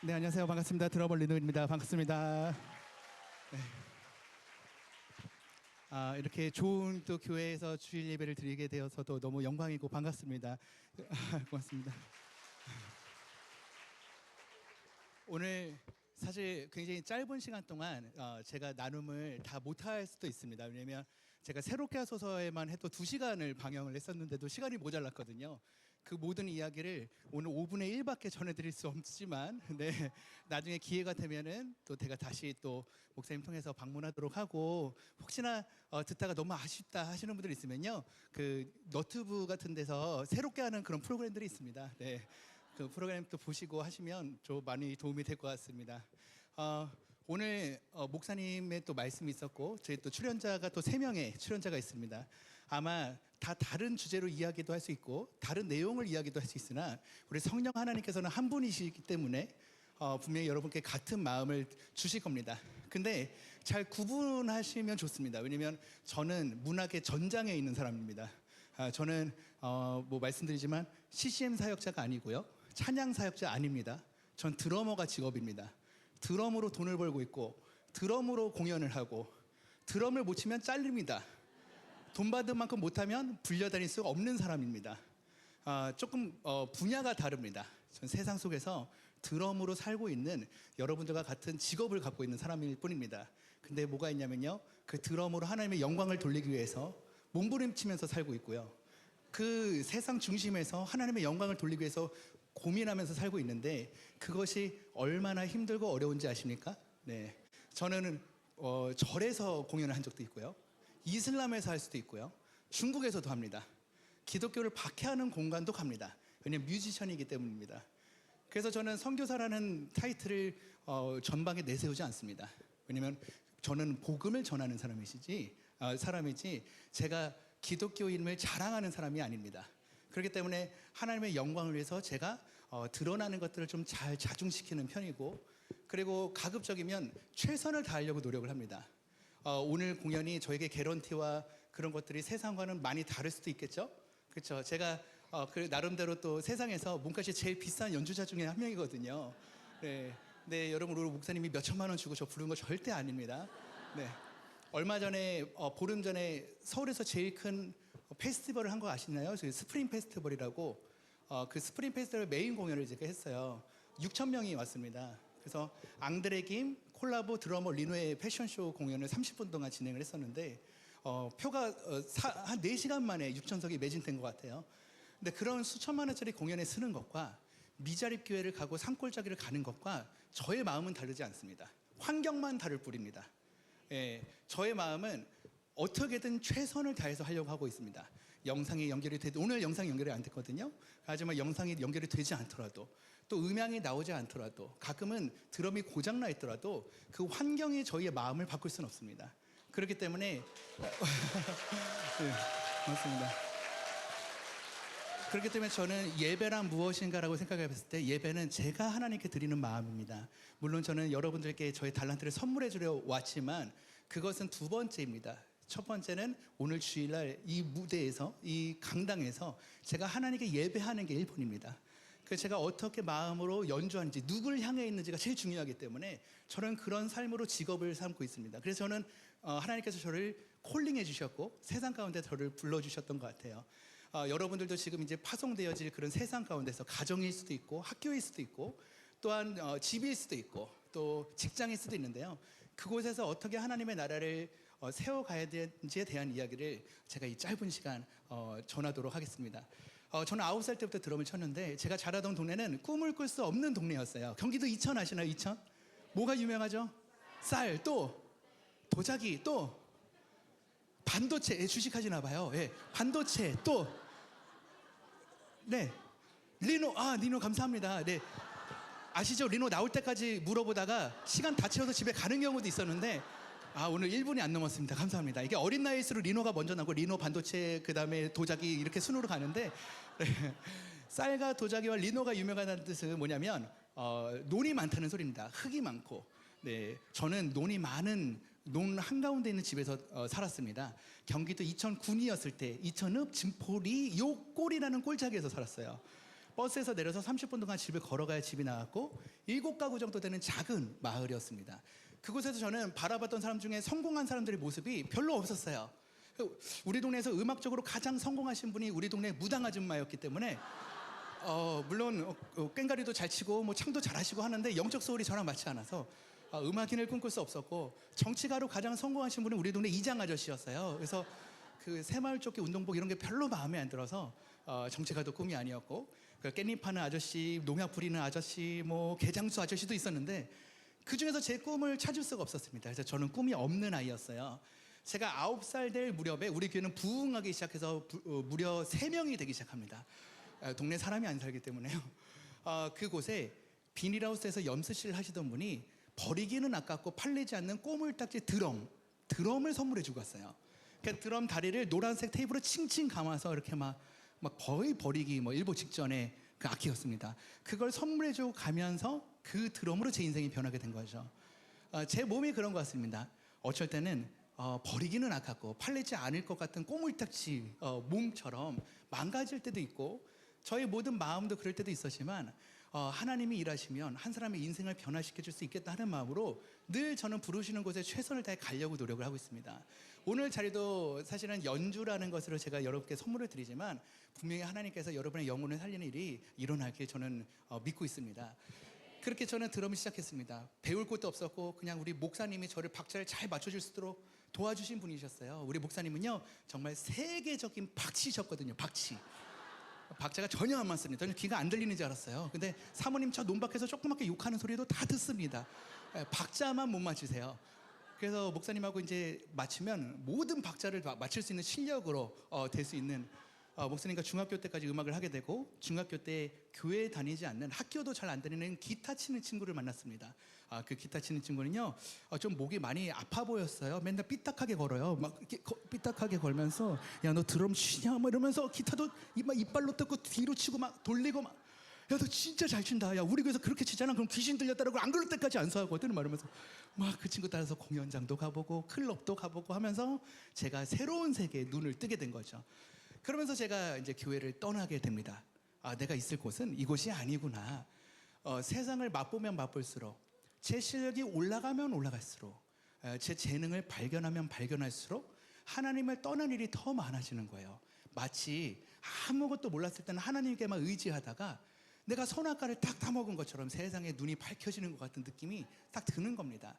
네, 안녕하세요. 반갑습니다. 드러머 리노입니다. 반갑습니다. 네. 이렇게 좋은 또 교회에서 주일 예배를 드리게 되어서도 너무 영광이고 반갑습니다. 고맙습니다. 오늘 사실 굉장히 짧은 시간 동안 제가 나눔을 다 못할 수도 있습니다. 왜냐하면 제가 새롭게 하소서에만 해도 2시간을 방영을 했었는데도 시간이 모자랐거든요. 그 모든 이야기를 오늘 5분의 1밖에 전해드릴 수 없지만, 네, 나중에 기회가 되면은 또 제가 다시 또 목사님 통해서 방문하도록 하고, 혹시나 듣다가 너무 아쉽다 하시는 분들 있으면요, 그 너튜브 같은 데서 새롭게 하는 그런 프로그램들이 있습니다. 네. 그 프로그램 또 보시고 하시면 좀 많이 도움이 될 것 같습니다. 오늘 목사님의 또 말씀이 있었고, 저희 또 출연자가 또 3명의 출연자가 있습니다. 아마 다 다른 주제로 이야기도 할 수 있고 다른 내용을 이야기도 할 수 있으나 우리 성령 하나님께서는 한 분이시기 때문에 분명히 여러분께 같은 마음을 주실 겁니다. 근데 잘 구분하시면 좋습니다. 왜냐면 저는 문학의 전장에 있는 사람입니다. 저는 뭐 말씀드리지만 CCM 사역자가 아니고요, 찬양 사역자 아닙니다. 전 드러머가 직업입니다. 드럼으로 돈을 벌고 있고 드럼으로 공연을 하고, 드럼을 못 치면 잘립니다. 돈 받은 만큼 못하면 불려다닐 수가 없는 사람입니다. 조금 분야가 다릅니다. 전 세상 속에서 드럼으로 살고 있는 여러분들과 같은 직업을 갖고 있는 사람일 뿐입니다. 근데 뭐가 있냐면요, 그 드럼으로 하나님의 영광을 돌리기 위해서 몸부림치면서 살고 있고요, 그 세상 중심에서 하나님의 영광을 돌리기 위해서 고민하면서 살고 있는데, 그것이 얼마나 힘들고 어려운지 아십니까? 네, 저는 절에서 공연을 한 적도 있고요, 이슬람에서 할 수도 있고요, 중국에서도 합니다. 기독교를 박해하는 공간도 갑니다. 왜냐하면 뮤지션이기 때문입니다. 그래서 저는 선교사라는 타이틀을 전방에 내세우지 않습니다. 왜냐하면 저는 복음을 전하는 사람이지 제가 기독교인을 자랑하는 사람이 아닙니다. 그렇기 때문에 하나님의 영광을 위해서 제가 드러나는 것들을 좀 잘 자중시키는 편이고, 그리고 가급적이면 최선을 다하려고 노력을 합니다. 오늘 공연이 저에게 개런티와 그런 것들이 세상과는 많이 다를 수도 있겠죠? 그렇죠. 제가 그 나름대로 또 세상에서 몸값이 제일 비싼 연주자 중에 한 명이거든요. 네, 네, 여러분, 우리 목사님이 몇 천만 원 주고 저 부른 거 절대 아닙니다. 네, 얼마 전에 보름 전에 서울에서 제일 큰 페스티벌을 한 거 아시나요? 저희 스프링 페스티벌이라고, 그 스프링 페스티벌 메인 공연을 제가 했어요. 6천 명이 왔습니다. 그래서 앙드레 김 콜라보 드러머 리노의 패션쇼 공연을 30분 동안 진행을 했었는데 표가 한 4시간 만에 6천석이 매진된 것 같아요. 근데 그런 수천만 원짜리 공연에 쓰는 것과 미자립 교회를 가고 산골짜기를 가는 것과 저의 마음은 다르지 않습니다. 환경만 다를 뿐입니다. 예, 저의 마음은 어떻게든 최선을 다해서 하려고 하고 있습니다. 영상이 연결이 오늘 영상이 연결이 안 됐거든요. 하지만 영상이 연결이 되지 않더라도, 또 음향이 나오지 않더라도, 가끔은 드럼이 고장나 있더라도 그 환경이 저희의 마음을 바꿀 수는 없습니다. 그렇기 때문에 네, 맞습니다. 그렇기 때문에 저는 예배란 무엇인가라고 생각해 봤을 때, 예배는 제가 하나님께 드리는 마음입니다. 물론 저는 여러분들께 저의 달란트를 선물해 주려 왔지만 그것은 두 번째입니다. 첫 번째는 오늘 주일날 이 무대에서, 이 강당에서 제가 하나님께 예배하는 게 1번입니다. 그래서 제가 어떻게 마음으로 연주하는지, 누구를 향해 있는지가 제일 중요하기 때문에 저는 그런 삶으로 직업을 삼고 있습니다. 그래서 저는 하나님께서 저를 콜링해 주셨고 세상 가운데 저를 불러주셨던 것 같아요. 여러분들도 지금 이제 파송되어질 그런 세상 가운데서, 가정일 수도 있고 학교일 수도 있고 또한 집일 수도 있고 또 직장일 수도 있는데요, 그곳에서 어떻게 하나님의 나라를 세워가야 되는지에 대한 이야기를 제가 이 짧은 시간 전하도록 하겠습니다. 저는 9살 때부터 드럼을 쳤는데 제가 자라던 동네는 꿈을 꿀 수 없는 동네였어요. 경기도 이천 아시나요? 이천? 뭐가 유명하죠? 쌀, 또 도자기, 또 반도체, 주식하시나 봐요. 예, 반도체, 또 네, 리노. 리노 감사합니다. 네, 아시죠? 리노 나올 때까지 물어보다가 시간 다 채워서 집에 가는 경우도 있었는데 오늘 1분이 안 넘었습니다. 감사합니다. 이게 어린 나이일수록 리노가 먼저 나고, 리노, 반도체, 그 다음에 도자기, 이렇게 순으로 가는데 네, 쌀과 도자기와 리노가 유명하다는 뜻은 뭐냐면 논이 많다는 소리입니다. 흙이 많고. 네, 저는 논이 많은 논 한가운데 있는 집에서 살았습니다. 경기도 이천군이었을 때 이천읍 진포리 요골이라는 꼴짜기에서 살았어요. 버스에서 내려서 30분 동안 집을 걸어가야 집이 나왔고 7가구 정도 되는 작은 마을이었습니다. 그곳에서 저는 바라봤던 사람 중에 성공한 사람들의 모습이 별로 없었어요. 우리 동네에서 음악적으로 가장 성공하신 분이 우리 동네 무당 아줌마였기 때문에 물론 꽹가리도 잘 치고 뭐 창도 잘하시고 하는데 영적 소울이 저랑 맞지 않아서 음악인을 꿈꿀 수 없었고, 정치가로 가장 성공하신 분은 우리 동네 이장 아저씨였어요. 그래서 그 새마을 쫓기 운동복 이런 게 별로 마음에 안 들어서 정치가도 꿈이 아니었고, 그 깻잎 파는 아저씨, 농약 부리는 아저씨, 뭐 개장수 아저씨도 있었는데 그 중에서 제 꿈을 찾을 수가 없었습니다. 그래서 저는 꿈이 없는 아이였어요. 제가 9살 될 무렵에 우리 교회는 부흥하기 시작해서 무려 3명이 되기 시작합니다. 동네 사람이 안 살기 때문에요. 그곳에 비닐하우스에서 염소실 하시던 분이 버리기는 아깝고 팔리지 않는 꼬물딱지 드럼을 선물해 주고 갔어요. 그 드럼 다리를 노란색 테이프로 칭칭 감아서 이렇게 막 거의 버리기 일보 직전에 그 악기였습니다. 그걸 선물해 주고 가면서 그 드럼으로 제 인생이 변하게 된 거죠. 제 몸이 그런 것 같습니다. 어쩔 때는 버리기는 아깝고 팔리지 않을 것 같은 꼬물딱지 몸처럼 망가질 때도 있고, 저희 모든 마음도 그럴 때도 있었지만 하나님이 일하시면 한 사람의 인생을 변화시켜 줄 수 있겠다 하는 마음으로 늘 저는 부르시는 곳에 최선을 다해 가려고 노력을 하고 있습니다. 오늘 자리도 사실은 연주라는 것으로 제가 여러분께 선물을 드리지만 분명히 하나님께서 여러분의 영혼을 살리는 일이 일어나길 저는 믿고 있습니다. 그렇게 저는 드럼을 시작했습니다. 배울 것도 없었고 그냥 우리 목사님이 저를 박자를 잘 맞춰줄 수 있도록 도와주신 분이셨어요. 우리 목사님은요 정말 세계적인 박치셨거든요. 박자가 전혀 안 맞습니다. 저는 귀가 안 들리는 줄 알았어요. 근데 사모님 저 논밖에서 조그맣게 욕하는 소리도 다 듣습니다. 박자만 못 맞추세요. 그래서 목사님하고 이제 맞추면 모든 박자를 맞출 수 있는 실력으로 될 수 있는, 목사님과 중학교 때까지 음악을 하게 되고, 중학교 때 교회 다니지 않는, 학교도 잘 안 다니는 기타 치는 친구를 만났습니다. 그 기타 치는 친구는요 좀 목이 많이 아파 보였어요. 맨날 삐딱하게 걸어요. 막 이렇게 삐딱하게 걸면서 야 너 드럼 치냐 막 이러면서 기타도 이빨로 뜯고 뒤로 치고 막 돌리고 막, 야 너 진짜 잘 친다. 야 우리 교회에서 그렇게 치잖아. 그럼 귀신 들렸다라고 안 그럴 때까지 안 서하거든 말하면서 막 그 친구 따라서 공연장도 가보고 클럽도 가보고 하면서 제가 새로운 세계에 눈을 뜨게 된 거죠. 그러면서 제가 이제 교회를 떠나게 됩니다. 내가 있을 곳은 이곳이 아니구나. 세상을 맛보면 맛볼수록, 제 실력이 올라가면 올라갈수록, 제 재능을 발견하면 발견할수록 하나님을 떠난 일이 더 많아지는 거예요. 마치 아무것도 몰랐을 때는 하나님께만 의지하다가 내가 선악과를 딱 따먹은 것처럼 세상에 눈이 밝혀지는 것 같은 느낌이 딱 드는 겁니다.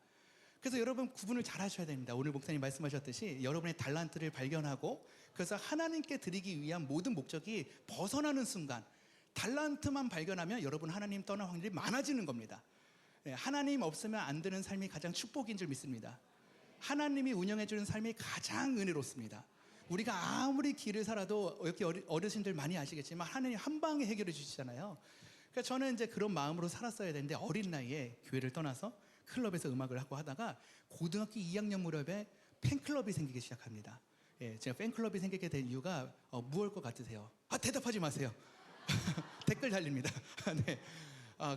그래서 여러분 구분을 잘 하셔야 됩니다. 오늘 목사님 말씀하셨듯이 여러분의 달란트를 발견하고 그래서 하나님께 드리기 위한 모든 목적이 벗어나는 순간, 달란트만 발견하면 여러분 하나님 떠날 확률이 많아지는 겁니다. 하나님 없으면 안 되는 삶이 가장 축복인 줄 믿습니다. 하나님이 운영해 주는 삶이 가장 은혜롭습니다. 우리가 아무리 길을 살아도 여기 어르신들 많이 아시겠지만 하나님 한 방에 해결해 주시잖아요. 그러니까 저는 이제 그런 마음으로 살았어야 되는데 어린 나이에 교회를 떠나서 클럽에서 음악을 하고 하다가 고등학교 2학년 무렵에 팬클럽이 생기기 시작합니다. 제가 팬클럽이 생기게 된 이유가 무엇일 것 같으세요? 대답하지 마세요. 댓글 달립니다. 네.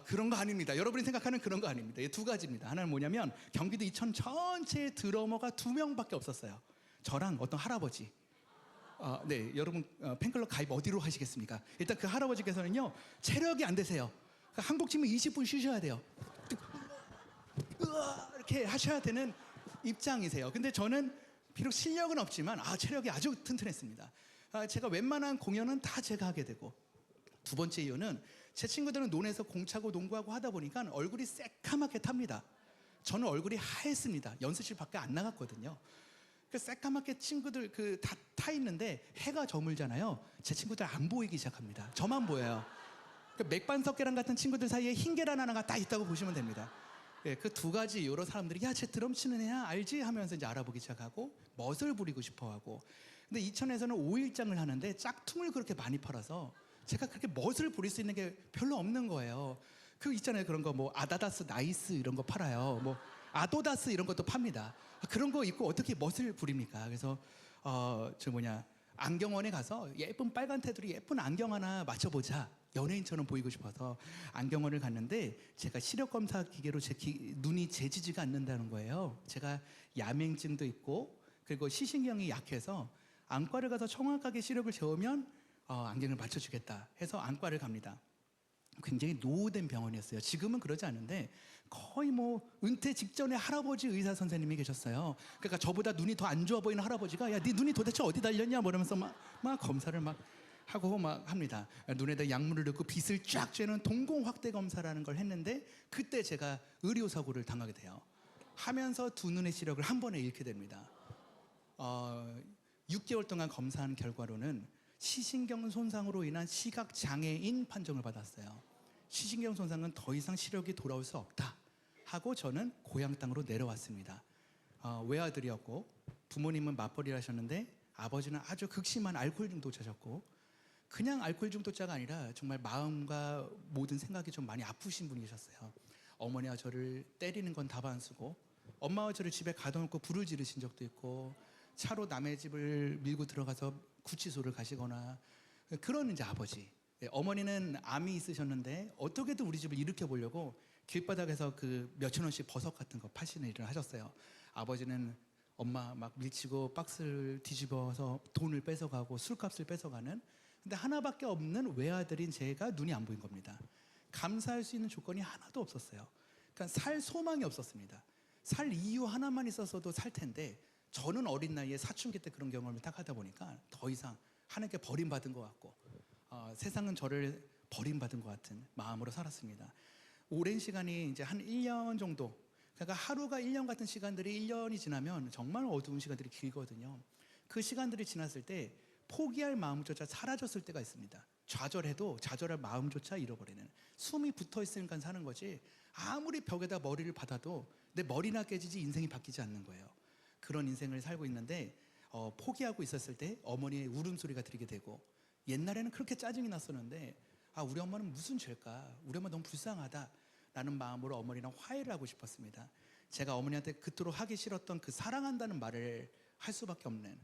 그런 거 아닙니다. 여러분이 생각하는 그런 거 아닙니다. 2가지입니다. 하나는 뭐냐면 경기도 이천 전체에 드러머가 2명밖에 없었어요. 저랑 어떤 할아버지. 네, 여러분 팬클럽 가입 어디로 하시겠습니까? 일단 그 할아버지께서는요 체력이 안 되세요. 한국 치면 20분 쉬셔야 돼요. 이렇게 하셔야 되는 입장이세요. 근데 저는 비록 실력은 없지만 체력이 아주 튼튼했습니다. 제가 웬만한 공연은 다 제가 하게 되고, 두 번째 이유는 제 친구들은 논에서 공차고 농구하고 하다 보니까 얼굴이 새까맣게 탑니다. 저는 얼굴이 하했습니다. 연습실 밖에 안 나갔거든요. 그 새까맣게 친구들 다 타 있는데 해가 저물잖아요. 제 친구들 안 보이기 시작합니다. 저만 보여요. 맥반석 계란 같은 친구들 사이에 흰 계란 하나가 딱 있다고 보시면 됩니다. 그 2가지 이유로 사람들이 야 쟤 드럼 치는 애야 알지? 하면서 이제 알아보기 시작하고 멋을 부리고 싶어하고. 근데 이천에서는 5일장을 하는데 짝퉁을 그렇게 많이 팔아서 제가 그렇게 멋을 부릴 수 있는 게 별로 없는 거예요. 있잖아요. 그런 거 뭐 아다다스 나이스 이런 거 팔아요. 뭐 아도다스 이런 것도 팝니다. 그런 거 입고 어떻게 멋을 부립니까? 그래서 안경원에 가서 예쁜 빨간 테두리 예쁜 안경 하나 맞춰보자. 연예인처럼 보이고 싶어서 안경원을 갔는데 제가 시력 검사 기계로 눈이 재지지가 않는다는 거예요. 제가 야맹증도 있고 그리고 시신경이 약해서 안과를 가서 정확하게 시력을 재우면 안경을 맞춰주겠다 해서 안과를 갑니다. 굉장히 노후된 병원이었어요. 지금은 그러지 않은데 거의 뭐 은퇴 직전에 할아버지 의사 선생님이 계셨어요. 그러니까 저보다 눈이 더 안 좋아 보이는 할아버지가 야, 네 눈이 도대체 어디 달렸냐 뭐 이러면서 막 검사를 막 하고 막 합니다. 눈에다 약물을 넣고 빛을 쫙 쬐는 동공 확대 검사라는 걸 했는데 그때 제가 의료 사고를 당하게 돼요. 하면서 두 눈의 시력을 한 번에 잃게 됩니다. 6개월 동안 검사한 결과로는 시신경 손상으로 인한 시각 장애인 판정을 받았어요. 시신경 손상은 더 이상 시력이 돌아올 수 없다 하고 저는 고향 땅으로 내려왔습니다. 외아들이었고 부모님은 맞벌이를 하셨는데 아버지는 아주 극심한 알코올 중독자셨고, 그냥 알코올 중독자가 아니라 정말 마음과 모든 생각이 좀 많이 아프신 분이셨어요. 어머니와 저를 때리는 건 다반수고 엄마와 저를 집에 가둬놓고 불을 지르신 적도 있고 차로 남의 집을 밀고 들어가서 구치소를 가시거나 그런 이제 아버지. 어머니는 암이 있으셨는데 어떻게든 우리 집을 일으켜 보려고 길바닥에서 그 몇천 원씩 버섯 같은 거 파시는 일을 하셨어요. 아버지는 엄마 막 밀치고 박스를 뒤집어서 돈을 뺏어가고 술값을 뺏어가는, 근데 하나밖에 없는 외아들인 제가 눈이 안 보인 겁니다. 감사할 수 있는 조건이 하나도 없었어요. 그러니까 살 소망이 없었습니다. 살 이유 하나만 있었어도 살 텐데 저는 어린 나이에 사춘기 때 그런 경험을 딱 하다 보니까 더 이상 하나님께 버림받은 것 같고 세상은 저를 버림받은 것 같은 마음으로 살았습니다. 오랜 시간이 이제 한 1년 정도, 그러니까 하루가 1년 같은 시간들이 1년이 지나면 정말 어두운 시간들이 길거든요. 그 시간들이 지났을 때 포기할 마음조차 사라졌을 때가 있습니다. 좌절해도 좌절할 마음조차 잃어버리는, 숨이 붙어있으니까 사는 거지 아무리 벽에다 머리를 받아도 내 머리나 깨지지 인생이 바뀌지 않는 거예요. 그런 인생을 살고 있는데 포기하고 있었을 때 어머니의 울음소리가 들리게 되고, 옛날에는 그렇게 짜증이 났었는데 우리 엄마는 무슨 죄일까, 우리 엄마 너무 불쌍하다 라는 마음으로 어머니랑 화해를 하고 싶었습니다. 제가 어머니한테 그토록 하기 싫었던 그 사랑한다는 말을 할 수밖에 없는,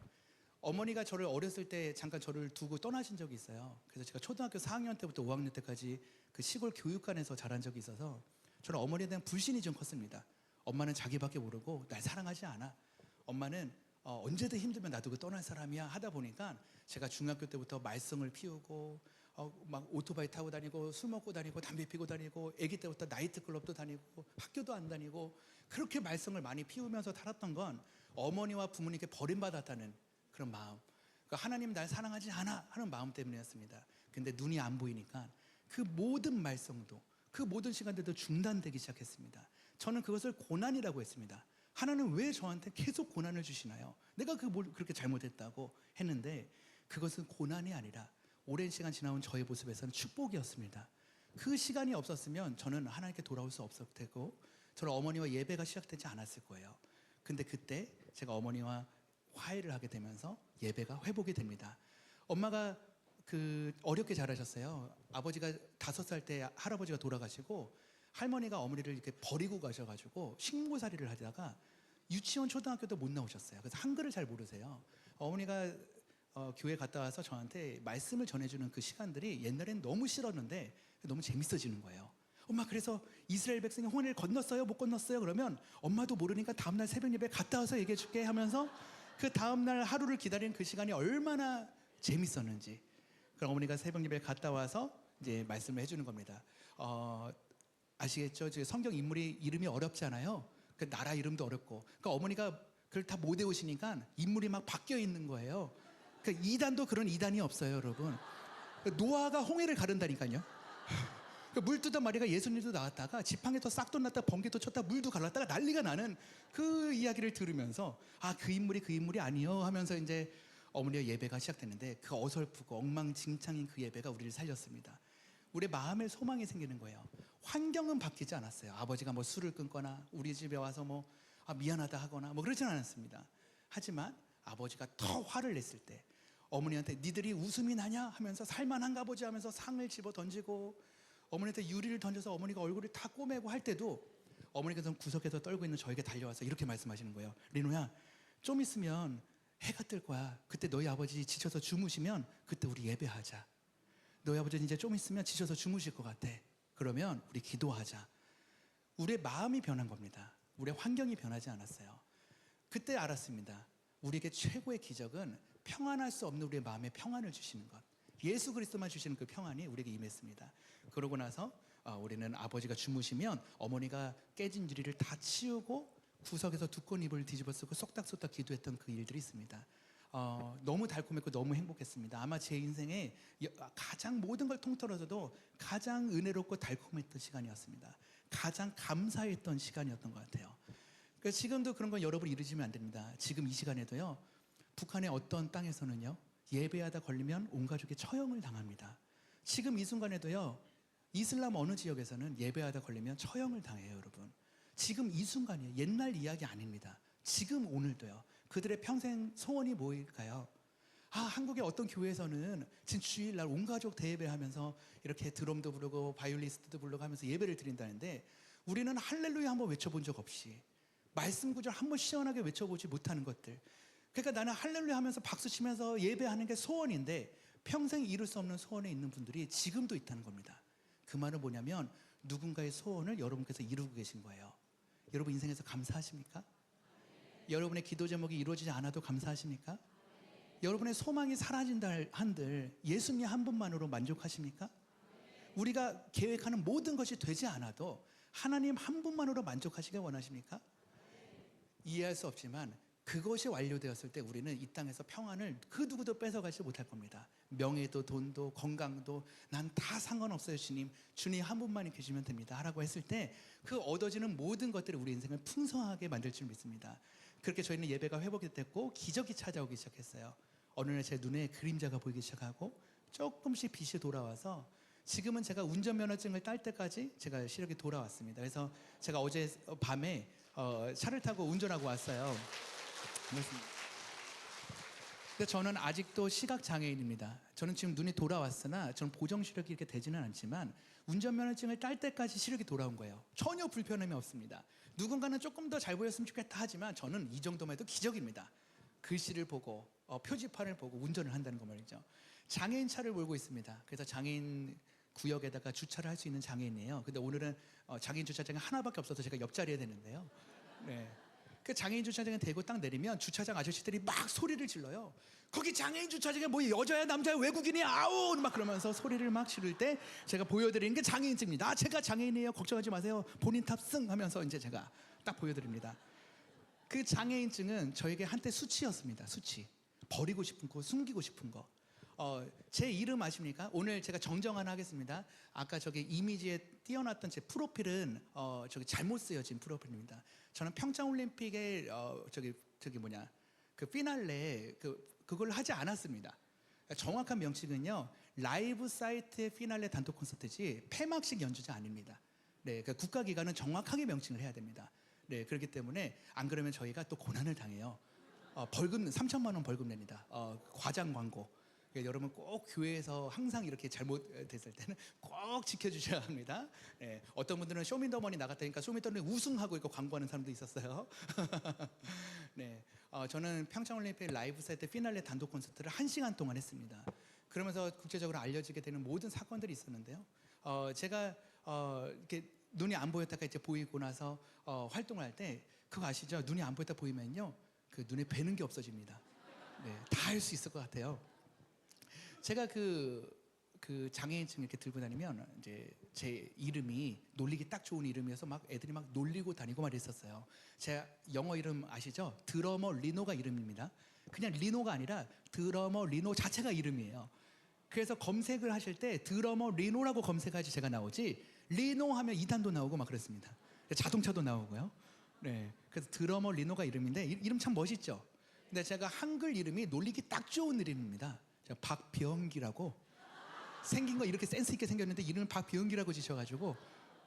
어머니가 저를 어렸을 때 잠깐 저를 두고 떠나신 적이 있어요. 그래서 제가 초등학교 4학년 때부터 5학년 때까지 그 시골 교육관에서 자란 적이 있어서 저는 어머니에 대한 불신이 좀 컸습니다. 엄마는 자기밖에 모르고 날 사랑하지 않아, 엄마는 언제든 힘들면 놔두고 떠날 사람이야 하다 보니까 제가 중학교 때부터 말썽을 피우고 막 오토바이 타고 다니고 술 먹고 다니고 담배 피고 다니고, 아기 때부터 나이트클럽도 다니고 학교도 안 다니고 그렇게 말썽을 많이 피우면서 살았던 건 어머니와 부모님께 버림받았다는 그런 마음, 그러니까 하나님 날 사랑하지 않아 하는 마음 때문이었습니다. 근데 눈이 안 보이니까 그 모든 말썽도 그 모든 시간들도 중단되기 시작했습니다. 저는 그것을 고난이라고 했습니다. 하나님 왜 저한테 계속 고난을 주시나요? 내가 뭘 그렇게 잘못했다고 했는데 그것은 고난이 아니라 오랜 시간 지나온 저의 모습에서는 축복이었습니다. 그 시간이 없었으면 저는 하나님께 돌아올 수 없었을 테고 저는 어머니와 예배가 시작되지 않았을 거예요. 근데 그때 제가 어머니와 화해를 하게 되면서 예배가 회복이 됩니다. 엄마가 어렵게 자라셨어요. 아버지가 5살 때 할아버지가 돌아가시고 할머니가 어머니를 이렇게 버리고 가셔가지고 식모살이를 하다가 유치원 초등학교도 못 나오셨어요. 그래서 한글을 잘 모르세요. 어머니가 교회 갔다 와서 저한테 말씀을 전해주는 그 시간들이 옛날엔 너무 싫었는데 너무 재밌어지는 거예요. 엄마 그래서 이스라엘 백성이 홍해를 건넜어요? 못 건넜어요? 그러면 엄마도 모르니까 다음날 새벽 예배 갔다 와서 얘기해 줄게 하면서 그 다음날 하루를 기다리는 그 시간이 얼마나 재밌었는지, 그럼 어머니가 새벽 예배 갔다 와서 이제 말씀을 해주는 겁니다. 아시겠죠? 성경 인물이 이름이 어렵잖아요. 그 나라 이름도 어렵고, 그러니까 어머니가 그걸 다 못 외우시니까 인물이 막 바뀌어 있는 거예요. 그러니까 이단도 그런 이단이 없어요, 여러분. 노아가 홍해를 가른다니까요. 물 뜨던 마리가 예수님도 나왔다가 지팡이도 싹도 났다 번개도 쳤다 물도 갈랐다가 난리가 나는 그 이야기를 들으면서 그 인물이 아니요 하면서 이제 어머니의 예배가 시작됐는데 그 어설프고 엉망진창인 그 예배가 우리를 살렸습니다. 우리 마음에 소망이 생기는 거예요. 환경은 바뀌지 않았어요. 아버지가 뭐 술을 끊거나 우리 집에 와서 미안하다 하거나 그러진 않았습니다. 하지만 아버지가 더 화를 냈을 때 어머니한테 니들이 웃음이 나냐 하면서 살만한가 보지 하면서 상을 집어 던지고 어머니한테 유리를 던져서 어머니가 얼굴을 다 꼬매고 할 때도 어머니가 구석에서 떨고 있는 저에게 달려와서 이렇게 말씀하시는 거예요. 리노야, 좀 있으면 해가 뜰 거야. 그때 너희 아버지 지쳐서 주무시면 그때 우리 예배하자. 너희 아버지는 이제 좀 있으면 지쳐서 주무실 것 같아. 그러면 우리 기도하자. 우리의 마음이 변한 겁니다. 우리의 환경이 변하지 않았어요. 그때 알았습니다. 우리에게 최고의 기적은 평안할 수 없는 우리의 마음에 평안을 주시는 것, 예수 그리스도만 주시는 그 평안이 우리에게 임했습니다. 그러고 나서 우리는 아버지가 주무시면 어머니가 깨진 유리를 다 치우고 구석에서 두꺼운 이불을 뒤집어 쓰고 쏙닥쏙닥 기도했던 그 일들이 있습니다. 너무 달콤했고 너무 행복했습니다. 아마 제 인생에 가장 모든 걸 통틀어서도 가장 은혜롭고 달콤했던 시간이었습니다. 가장 감사했던 시간이었던 것 같아요. 그래서 지금도 그런 건 여러분 잊으시면 안 됩니다. 지금 이 시간에도요, 북한의 어떤 땅에서는요, 예배하다 걸리면 온 가족이 처형을 당합니다. 지금 이 순간에도요, 이슬람 어느 지역에서는 예배하다 걸리면 처형을 당해요, 여러분. 지금 이 순간이에요. 옛날 이야기 아닙니다. 지금 오늘도요. 그들의 평생 소원이 뭐일까요? 한국의 어떤 교회에서는 지금 주일날 온 가족 대예배하면서 이렇게 드럼도 부르고 바이올리스트도 부르고 하면서 예배를 드린다는데, 우리는 할렐루야 한번 외쳐본 적 없이, 말씀 구절 한번 시원하게 외쳐보지 못하는 것들. 그러니까 나는 할렐루야 하면서 박수 치면서 예배하는 게 소원인데 평생 이룰 수 없는 소원에 있는 분들이 지금도 있다는 겁니다. 그 말은 뭐냐면 누군가의 소원을 여러분께서 이루고 계신 거예요. 여러분 인생에서 감사하십니까? 여러분의 기도 제목이 이루어지지 않아도 감사하십니까? 여러분의 소망이 사라진다 한들 예수님 한 분만으로 만족하십니까? 우리가 계획하는 모든 것이 되지 않아도 하나님 한 분만으로 만족하시길 원하십니까? 이해할 수 없지만 그것이 완료되었을 때 우리는 이 땅에서 평안을 그 누구도 뺏어가지 못할 겁니다. 명예도 돈도 건강도 난 다 상관없어요 주님, 주님 한 분만이 계시면 됩니다 하라고 했을 때 그 얻어지는 모든 것들이 우리 인생을 풍성하게 만들 줄 믿습니다. 그렇게 저희는 예배가 회복이 됐고 기적이 찾아오기 시작했어요. 어느 날 제 눈에 그림자가 보이기 시작하고 조금씩 빛이 돌아와서 지금은 제가 운전면허증을 딸 때까지 제가 시력이 돌아왔습니다. 그래서 제가 어제 밤에 차를 타고 운전하고 왔어요. 그렇습니다. 근데 저는 아직도 시각장애인입니다. 저는 지금 눈이 돌아왔으나 저는 보정 시력이 이렇게 되지는 않지만 운전면허증을 딸 때까지 시력이 돌아온 거예요. 전혀 불편함이 없습니다. 누군가는 조금 더 잘 보였으면 좋겠다 하지만 저는 이 정도만 해도 기적입니다. 글씨를 보고 표지판을 보고 운전을 한다는 거 말이죠. 장애인 차를 몰고 있습니다. 그래서 장애인 구역에다가 주차를 할 수 있는 장애인이에요. 근데 오늘은 장애인 주차장이 하나밖에 없어서 제가 옆자리에 되는데요. 네. 그 장애인 주차장에 대고 딱 내리면 주차장 아저씨들이 막 소리를 질러요. 거기 장애인 주차장에 뭐 여자야 남자야 외국인이야 아우 막 그러면서 소리를 막 지를 때 제가 보여드리는 게 장애인증입니다. 제가 장애인이에요. 걱정하지 마세요. 본인 탑승 하면서 이제 제가 딱 보여드립니다. 그 장애인증은 저에게 한때 수치였습니다. 수치. 버리고 싶은 거, 숨기고 싶은 거. 제 이름 아십니까? 오늘 제가 정정 하나 하겠습니다. 아까 저기 이미지에 띄워놨던 제 프로필은 저기 잘못 쓰여진 프로필입니다. 저는 평창올림픽에 그 피날레 그걸 하지 않았습니다. 정확한 명칭은요, 라이브 사이트의 피날레 단독 콘서트지 폐막식 연주자 아닙니다. 네, 그러니까 국가기관은 정확하게 명칭을 해야 됩니다. 네, 그렇기 때문에 안 그러면 저희가 또 고난을 당해요. 벌금 3천만 원 벌금 냅니다. 과장 광고. 그러니까 여러분 꼭 교회에서 항상 이렇게 잘못됐을 때는 꼭 지켜주셔야 합니다. 네, 어떤 분들은 쇼미더머니 나갔다니까 쇼미더머니 우승하고 이거 광고하는 사람도 있었어요. 네, 저는 평창올림픽 라이브 사이트 피날레 단독 콘서트를 1시간 동안 했습니다. 그러면서 국제적으로 알려지게 되는 모든 사건들이 있었는데요. 제가 이렇게 눈이 안 보였다가 이제 보이고 나서 활동을 할 때 그거 아시죠? 눈이 안 보였다 보이면요, 그 눈에 뵈는 게 없어집니다. 네, 다 할 수 있을 것 같아요. 제가 그 장애인증 이렇게 들고 다니면 이제 제 이름이 놀리기 딱 좋은 이름이어서 막 애들이 막 놀리고 다니고 말했었어요. 제 영어 이름 아시죠? 드러머 리노가 이름입니다. 그냥 리노가 아니라 드러머 리노 자체가 이름이에요. 그래서 검색을 하실 때 드러머 리노라고 검색하지 제가 나오지 리노 하면 2단도 나오고 막 그랬습니다. 자동차도 나오고요. 네, 그래서 드러머 리노가 이름인데 이름 참 멋있죠. 근데 제가 한글 이름이 놀리기 딱 좋은 이름입니다. 제가 박병기라고 생긴 거 이렇게 센스 있게 생겼는데 이름을 박병기라고 지셔가지고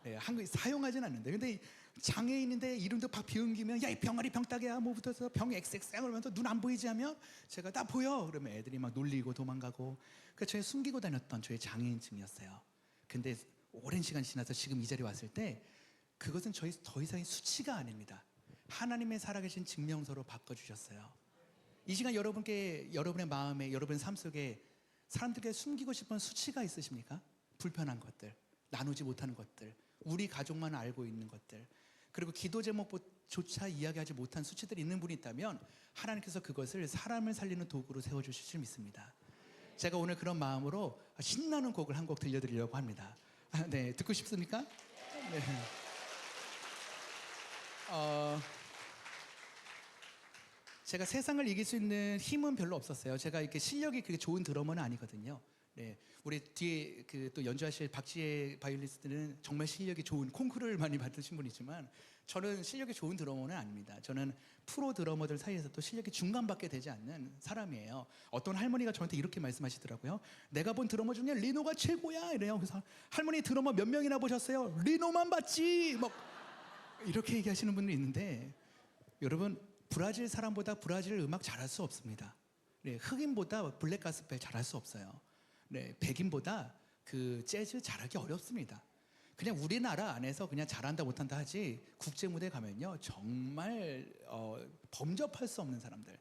네, 한글 사용하진 않는데 근데 장애인인데 이름도 박병기면 야 이 병아리 병따개야 뭐 붙어서 병 XXX 그러면서 눈 안 보이지 하면 제가 나 보여 그러면 애들이 막 놀리고 도망가고 그 저희 숨기고 다녔던 저의 장애인증이었어요. 근데 오랜 시간이 지나서 지금 이 자리에 왔을 때 그것은 저희 더 이상의 수치가 아닙니다. 하나님의 살아계신 증명서로 바꿔주셨어요. 이 시간 여러분께 여러분의 마음에 여러분의 삶 속에 사람들에게 숨기고 싶은 수치가 있으십니까? 불편한 것들, 나누지 못하는 것들, 우리 가족만 알고 있는 것들, 그리고 기도 제목조차 이야기하지 못한 수치들이 있는 분이 있다면 하나님께서 그것을 사람을 살리는 도구로 세워주실 줄 믿습니다. 제가 오늘 그런 마음으로 신나는 곡을 한 곡 들려드리려고 합니다. 네, 듣고 싶습니까? 네. 제가 세상을 이길 수 있는 힘은 별로 없었어요. 제가 이렇게 실력이 그렇게 좋은 드러머는 아니거든요. 네, 우리 뒤에 그 또 연주하실 박지혜 바이올리스트는 정말 실력이 좋은 콩쿠르를 많이 받으신 분이지만 저는 실력이 좋은 드러머는 아닙니다. 저는 프로 드러머들 사이에서 또 실력이 중간밖에 되지 않는 사람이에요. 어떤 할머니가 저한테 이렇게 말씀하시더라고요. 내가 본 드러머 중에 리노가 최고야 이래요. 그래서 할머니 드러머 몇 명이나 보셨어요? 리노만 봤지. 막 이렇게 얘기하시는 분들이 있는데 여러분 브라질 사람보다 브라질 음악 잘할 수 없습니다. 네, 흑인보다 블랙 가스펠 잘할 수 없어요. 네, 백인보다 그 재즈 잘하기 어렵습니다. 그냥 우리나라 안에서 그냥 잘한다 못한다 하지 국제 무대 가면요 정말 범접할 수 없는 사람들.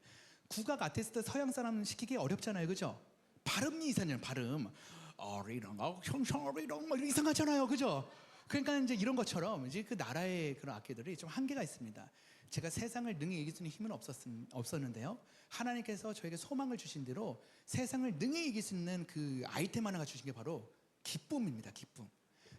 국악 아티스트 서양 사람 시키기 어렵잖아요, 그죠? 발음이 이상해요, 발음. 이런 거 이런 거 이상하잖아요, 그죠? 그러니까 이제 이런 것처럼 이제 그 나라의 그런 악기들이 좀 한계가 있습니다. 제가 세상을 능히 이길 수 있는 힘은 없었는데요. 하나님께서 저에게 소망을 주신 대로 세상을 능히 이길 수 있는 그 아이템 하나가 주신 게 바로 기쁨입니다. 기쁨.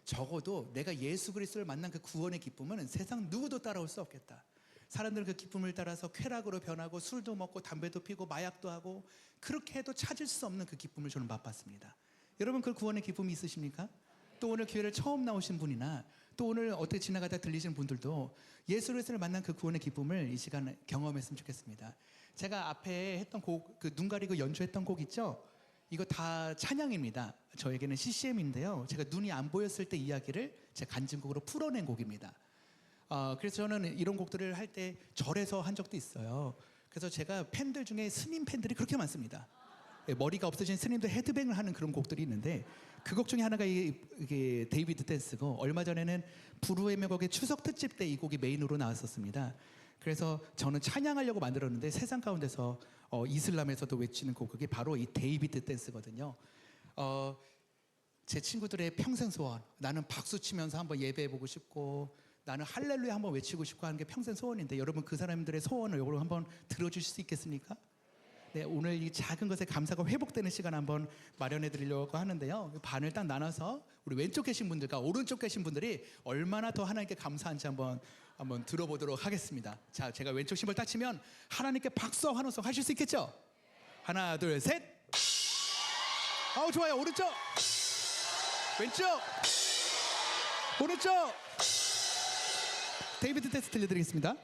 적어도 내가 예수 그리스도를 만난 그 구원의 기쁨은 세상 누구도 따라올 수 없겠다. 사람들은 그 기쁨을 따라서 쾌락으로 변하고 술도 먹고 담배도 피고 마약도 하고 그렇게 해도 찾을 수 없는 그 기쁨을 저는 맛봤습니다. 여러분 그 구원의 기쁨이 있으십니까? 또 오늘 교회를 처음 나오신 분이나 또 오늘 어떻게 지나가다 들리시는 분들도 예수 그리스도를 만난 그 구원의 기쁨을 이 시간에 경험했으면 좋겠습니다. 제가 앞에 했던 곡, 그 눈 가리고 연주했던 곡 있죠? 이거 다 찬양입니다. 저에게는 CCM인데요. 제가 눈이 안 보였을 때 이야기를 제 간증곡으로 풀어낸 곡입니다. 그래서 저는 이런 곡들을 할 때 절에서 한 적도 있어요. 그래서 제가 팬들 중에 스님 팬들이 그렇게 많습니다. 머리가 없어진 스님들 헤드뱅을 하는 그런 곡들이 있는데 그 곡 중에 하나가 이게 데이비드 댄스고 얼마 전에는 부르의 곡의 추석 특집 때 이 곡이 메인으로 나왔었습니다. 그래서 저는 찬양하려고 만들었는데 세상 가운데서 이슬람에서도 외치는 곡이 바로 이 데이비드 댄스거든요. 제 친구들의 평생 소원, 나는 박수 치면서 한번 예배해보고 싶고 나는 할렐루야 한번 외치고 싶고 하는 게 평생 소원인데 여러분 그 사람들의 소원을 여러분 한번 들어주실 수 있겠습니까? 네, 오늘 이 작은 것에 감사가 회복되는 시간 한번 마련해 드리려고 하는데요. 반을 딱 나눠서 우리 왼쪽 계신 분들과 오른쪽 계신 분들이 얼마나 더 하나님께 감사한지 한번 들어보도록 하겠습니다. 자, 제가 왼쪽 심을 딱 치면 하나님께 박수와 환호성 하실 수 있겠죠? 하나, 둘, 셋. 좋아요. 오른쪽, 왼쪽, 오른쪽. 데이비드 댄스 들려드리겠습니다.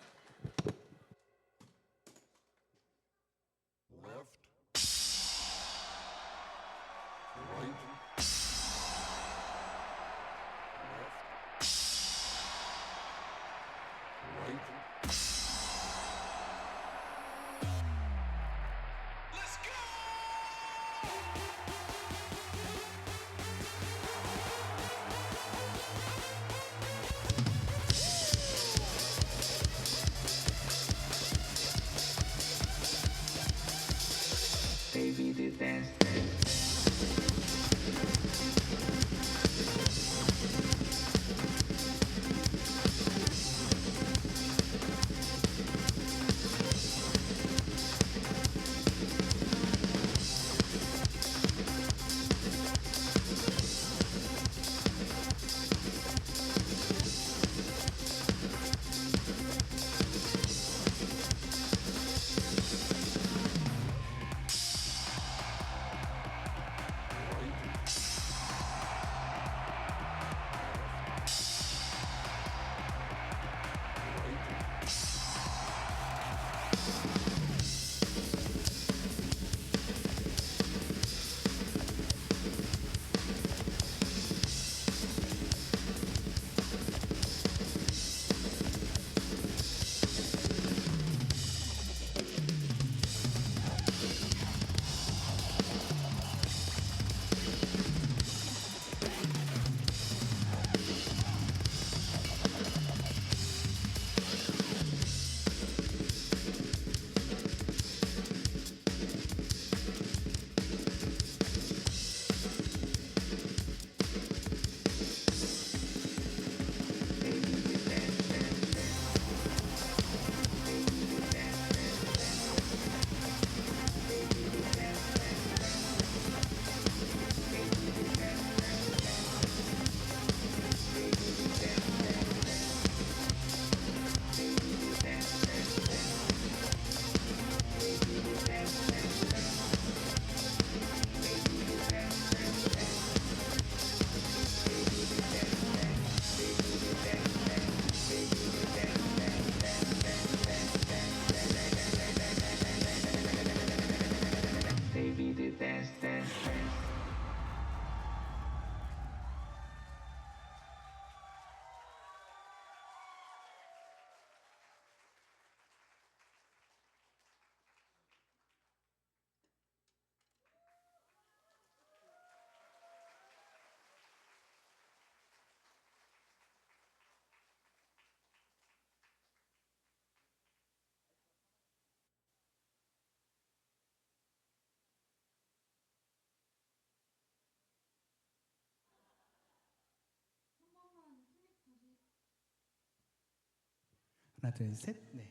하나, 둘, 셋. 네,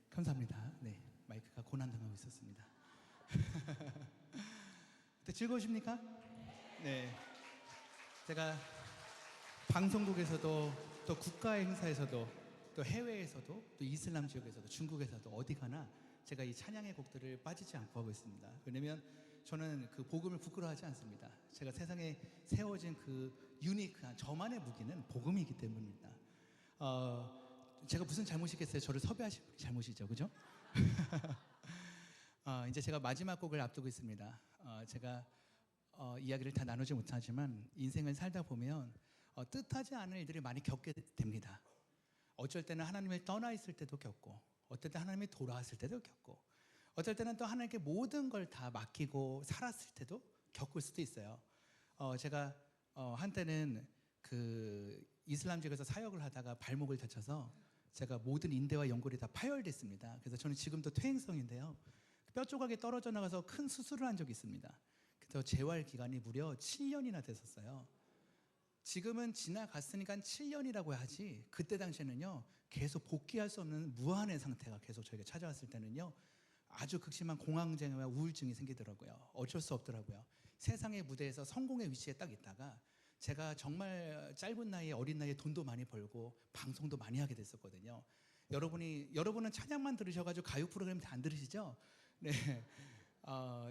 감사합니다. 네, 마이크가 고난당하고 있었습니다. 네, 즐거우십니까? 네, 제가 방송국에서도 또 국가 행사에서도 또 해외에서도 또 이슬람 지역에서도 중국에서도 어디 가나 제가 이 찬양의 곡들을 빠지지 않고 하고 있습니다. 왜냐면 저는 그 복음을 부끄러워하지 않습니다. 제가 세상에 세워진 그 유니크한 저만의 무기는 복음이기 때문입니다. 제가 무슨 잘못이겠어요? 저를 섭외하신 분이 잘못이죠, 그죠? 이제 제가 마지막 곡을 앞두고 있습니다. 제가 이야기를 다 나누지 못하지만 인생을 살다 보면 뜻하지 않은 일들이 많이 겪게 됩니다. 어쩔 때는 하나님을 떠나 있을 때도 겪고, 어떨 때 하나님이 돌아왔을 때도 겪고, 어떨 때는 또 하나님께 모든 걸 다 맡기고 살았을 때도 겪을 수도 있어요. 제가 한때는 그 이슬람 지역에서 사역을 하다가 발목을 다쳐서 제가 모든 인대와 연골이 다 파열됐습니다. 그래서 저는 지금도 퇴행성인데요. 뼈 조각이 떨어져 나가서 큰 수술을 한 적이 있습니다. 그래서 재활 기간이 무려 7년이나 됐었어요. 지금은 지나갔으니까 7년이라고 하지, 그때 당시에는요 계속 복귀할 수 없는 무한의 상태가 계속 저에게 찾아왔을 때는요 아주 극심한 공황장애와 우울증이 생기더라고요. 어쩔 수 없더라고요. 세상의 무대에서 성공의 위치에 딱 있다가 제가 정말 짧은 나이에, 어린 나이에 돈도 많이 벌고 방송도 많이 하게 됐었거든요. 여러분은 찬양만 들으셔가지고 가요 프로그램 다 안 들으시죠? 네.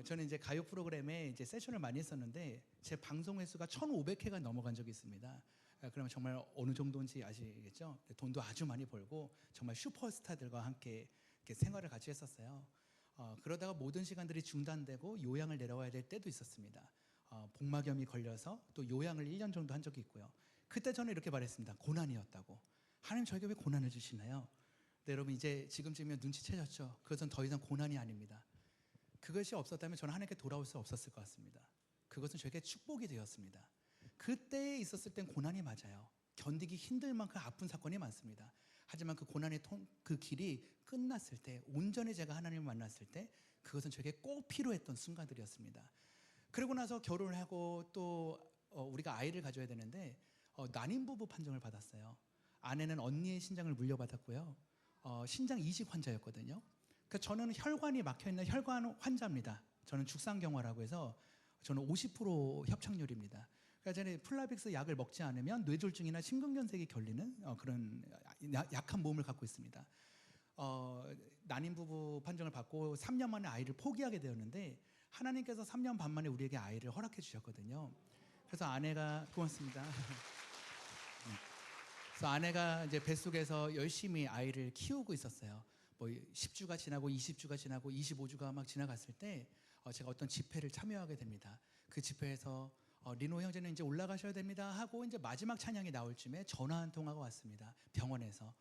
저는 이제 가요 프로그램에 이제 세션을 많이 했었는데 제 방송 횟수가 1,500회가 넘어간 적이 있습니다. 그러면 정말 어느 정도인지 아시겠죠? 돈도 아주 많이 벌고 정말 슈퍼스타들과 함께 이렇게 생활을 같이 했었어요. 그러다가 모든 시간들이 중단되고 요양을 내려와야 될 때도 있었습니다. 복막염이 걸려서 또 요양을 1년 정도 한 적이 있고요. 그때 저는 이렇게 말했습니다. 고난이었다고. 하나님 저에게 왜 고난을 주시나요? 네, 여러분 이제 지금쯤이면 눈치채셨죠? 그것은 더 이상 고난이 아닙니다. 그것이 없었다면 저는 하나님께 돌아올 수 없었을 것 같습니다. 그것은 저에게 축복이 되었습니다. 그때에 있었을 땐 고난이 맞아요. 견디기 힘들 만큼 아픈 사건이 많습니다. 하지만 그 고난의 그 길이 끝났을 때, 온전히 제가 하나님을 만났을 때 그것은 저에게 꼭 필요했던 순간들이었습니다. 그러고 나서 결혼을 하고 또 우리가 아이를 가져야 되는데 난임 부부 판정을 받았어요. 아내는 언니의 신장을 물려받았고요. 신장 이식 환자였거든요. 그러니까 저는 혈관이 막혀있는 혈관 환자입니다. 저는 죽상경화라고 해서 저는 50% 협착률입니다. 그러니까 저는 플라빅스 약을 먹지 않으면 뇌졸중이나 심근경색이 걸리는 그런 약한 몸을 갖고 있습니다. 난임 부부 판정을 받고 3년 만에 아이를 포기하게 되었는데 하나님께서 3년 반 만에 우리에게 아이를 허락해 주셨거든요. 그래서 아내가 고맙습니다. 그래서 아내가 이제 뱃속에서 열심히 아이를 키우고 있었어요. 뭐 10주가 지나고 20주가 지나고 25주가 막 지나갔을 때 제가 어떤 집회를 참여하게 됩니다. 그 집회에서 리노 형제는 이제 올라가셔야 됩니다 하고 이제 마지막 찬양이 나올 쯤에 전화 한 통화가 왔습니다. 병원에서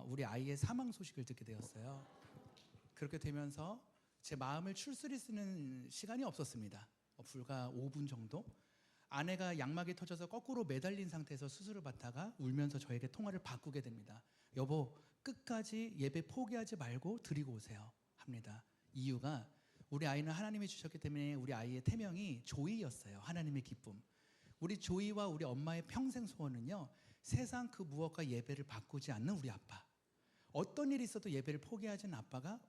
우리 아이의 사망 소식을 듣게 되었어요. 그렇게 되면서 제 마음을 추스릴 수 있는 시간이 없었습니다. 불과 5분 정도. 아내가 양막이 터져서 거꾸로 매달린 상태에서 수술을 받다가 울면서 저에게 통화를 바꾸게 됩니다. 여보, 끝까지 예배 포기하지 말고 드리고 오세요 합니다. 이유가 우리 아이는 하나님이 주셨기 때문에 우리 아이의 태명이 조이였어요. 하나님의 기쁨. 우리 조이와 우리 엄마의 평생 소원은요, 세상 그 무엇과 예배를 바꾸지 않는 우리 아빠. 어떤 일이 있어도 예배를 포기하지 않는 아빠가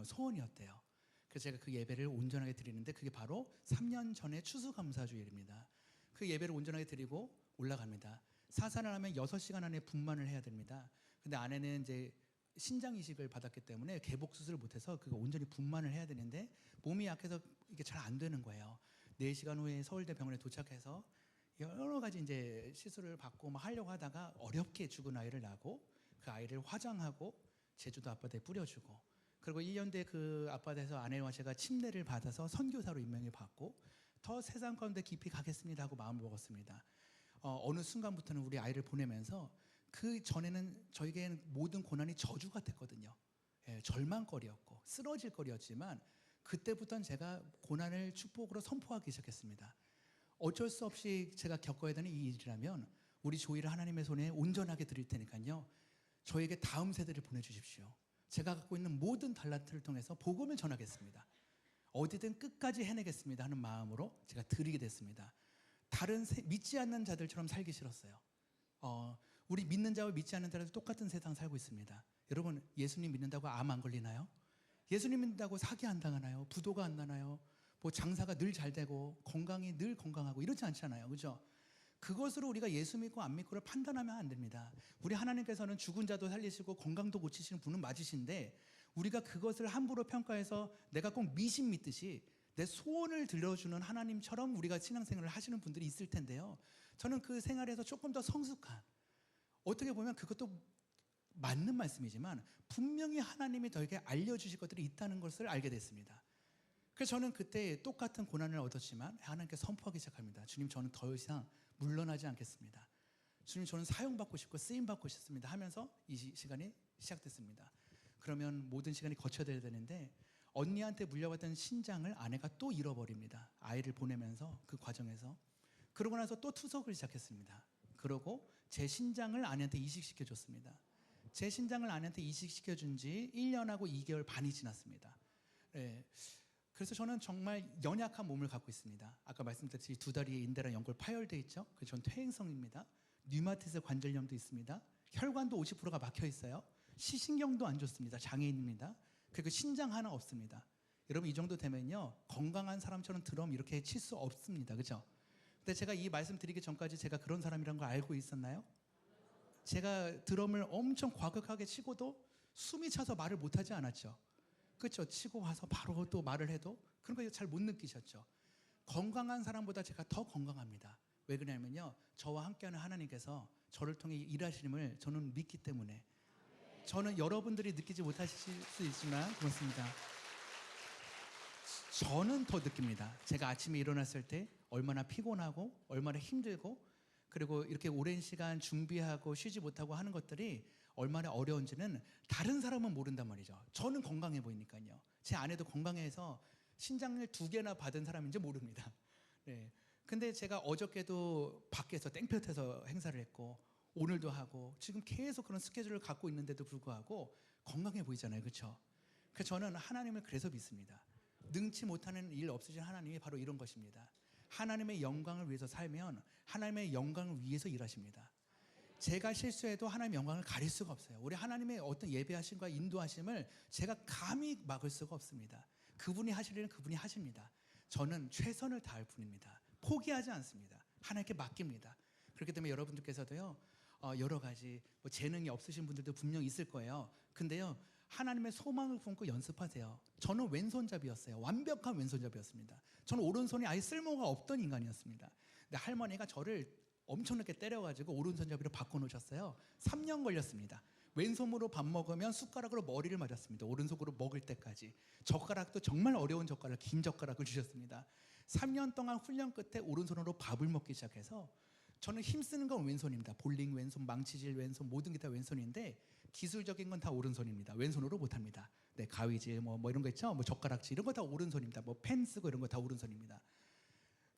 소원이었대요. 그래서 제가 그 예배를 온전하게 드리는데 그게 바로 3년 전의 추수감사주일입니다. 그 예배를 온전하게 드리고 올라갑니다. 사산을 하면 6시간 안에 분만을 해야 됩니다. 근데 아내는 이제 신장 이식을 받았기 때문에 개복 수술을 못해서 그거 온전히 분만을 해야 되는데 몸이 약해서 이게 잘 안 되는 거예요. 4시간 후에 서울대 병원에 도착해서 여러 가지 이제 시술을 받고 막 하려고 하다가 어렵게 죽은 아이를 낳고 그 아이를 화장하고 제주도 앞바다에 뿌려주고, 그리고 1년 뒤에 그 앞바다에서 아내와 제가 침례를 받아서 선교사로 임명을 받고 더 세상 가운데 깊이 가겠습니다 하고 마음을 먹었습니다. 어느 순간부터는 우리 아이를 보내면서 그 전에는 저에게는 모든 고난이 저주 같았거든요. 절망거리였고 쓰러질 거리였지만 그때부터는 제가 고난을 축복으로 선포하기 시작했습니다. 어쩔 수 없이 제가 겪어야 되는 이 일이라면 우리 조이를 하나님의 손에 온전하게 드릴 테니까요, 저에게 다음 세대를 보내주십시오. 제가 갖고 있는 모든 달란트를 통해서 복음을 전하겠습니다. 어디든 끝까지 해내겠습니다 하는 마음으로 제가 드리게 됐습니다. 다른 믿지 않는 자들처럼 살기 싫었어요. 우리 믿는 자와 믿지 않는 자들 똑같은 세상 살고 있습니다. 여러분, 예수님 믿는다고 암 안 걸리나요? 예수님 믿는다고 사기 안 당하나요? 부도가 안 나나요? 뭐 장사가 늘 잘 되고 건강이 늘 건강하고 이렇지 않잖아요. 그죠? 그것으로 우리가 예수 믿고 안 믿고를 판단하면 안 됩니다. 우리 하나님께서는 죽은 자도 살리시고 건강도 고치시는 분은 맞으신데, 우리가 그것을 함부로 평가해서 내가 꼭 미신 믿듯이 내 소원을 들려주는 하나님처럼 우리가 신앙생활을 하시는 분들이 있을 텐데요. 저는 그 생활에서 조금 더 성숙한, 어떻게 보면 그것도 맞는 말씀이지만 분명히 하나님이 저에게 알려주실 것들이 있다는 것을 알게 됐습니다. 그래서 저는 그때 똑같은 고난을 얻었지만 하나님께 선포하기 시작합니다. 주님, 저는 더 이상 물러나지 않겠습니다. 주님, 저는 사용받고 싶고 쓰임받고 싶습니다 하면서 이 시간이 시작됐습니다. 그러면 모든 시간이 거쳐야 되는데, 언니한테 물려받던 신장을 아내가 또 잃어버립니다. 아이를 보내면서 그 과정에서. 그러고 나서 또 투석을 시작했습니다. 그러고 제 신장을 아내한테 이식시켜줬습니다. 제 신장을 아내한테 이식시켜준 지 1년하고 2개월 반이 지났습니다. 네. 그래서 저는 정말 연약한 몸을 갖고 있습니다. 아까 말씀드렸듯이 두 다리에 인대랑 연골 파열돼 있죠. 그래서 전 퇴행성입니다. 류마티스 관절염도 있습니다. 혈관도 50%가 막혀 있어요. 시신경도 안 좋습니다. 장애인입니다. 그리고 신장 하나 없습니다. 여러분, 이 정도 되면요, 건강한 사람처럼 드럼 이렇게 칠 수 없습니다. 그죠? 근데 제가 이 말씀 드리기 전까지 제가 그런 사람이라는 걸 알고 있었나요? 제가 드럼을 엄청 과격하게 치고도 숨이 차서 말을 못하지 않았죠. 그렇죠? 치고 와서 바로 또 말을 해도 그런 거 잘 못 느끼셨죠? 건강한 사람보다 제가 더 건강합니다. 왜 그러냐면요, 저와 함께하는 하나님께서 저를 통해 일하심을 저는 믿기 때문에. 저는 여러분들이 느끼지 못하실 수 있지만 고맙습니다. 저는 더 느낍니다. 제가 아침에 일어났을 때 얼마나 피곤하고 얼마나 힘들고, 그리고 이렇게 오랜 시간 준비하고 쉬지 못하고 하는 것들이 얼마나 어려운지는 다른 사람은 모른단 말이죠. 저는 건강해 보이니까요. 제 아내도 건강해서 신장을 2개나 받은 사람인지 모릅니다. 네. 근데 제가 어저께도 밖에서 땡볕에서 행사를 했고 오늘도 하고 지금 계속 그런 스케줄을 갖고 있는데도 불구하고 건강해 보이잖아요. 그렇죠? 그래서 저는 하나님을 그래서 믿습니다. 능치 못하는 일 없으신 하나님이 바로 이런 것입니다. 하나님의 영광을 위해서 살면 하나님의 영광을 위해서 일하십니다. 제가 실수해도 하나님의 영광을 가릴 수가 없어요. 우리 하나님의 어떤 예배하심과 인도하심을 제가 감히 막을 수가 없습니다. 그분이 하실 일은 그분이 하십니다. 저는 최선을 다할 뿐입니다. 포기하지 않습니다. 하나님께 맡깁니다. 그렇기 때문에 여러분들께서도요, 여러 가지 뭐 재능이 없으신 분들도 분명 있을 거예요. 근데요, 하나님의 소망을 품고 연습하세요. 저는 왼손잡이였어요. 완벽한 왼손잡이였습니다. 저는 오른손이 아예 쓸모가 없던 인간이었습니다. 근데 할머니가 저를 엄청나게 때려가지고 오른손잡이로 바꿔놓으셨어요. 3년 걸렸습니다. 왼손으로 밥 먹으면 숟가락으로 머리를 맞았습니다. 오른손으로 먹을 때까지. 젓가락도 정말 어려운 젓가락, 긴 젓가락을 주셨습니다. 3년 동안 훈련 끝에 오른손으로 밥을 먹기 시작해서, 저는 힘쓰는 건 왼손입니다. 볼링 왼손, 망치질 왼손, 모든 게 다 왼손인데 기술적인 건 다 오른손입니다. 왼손으로 못합니다. 네, 가위질 뭐 이런 거 있죠. 뭐 젓가락질 이런 거 다 오른손입니다. 뭐 펜 쓰고 이런 거 다 오른손입니다.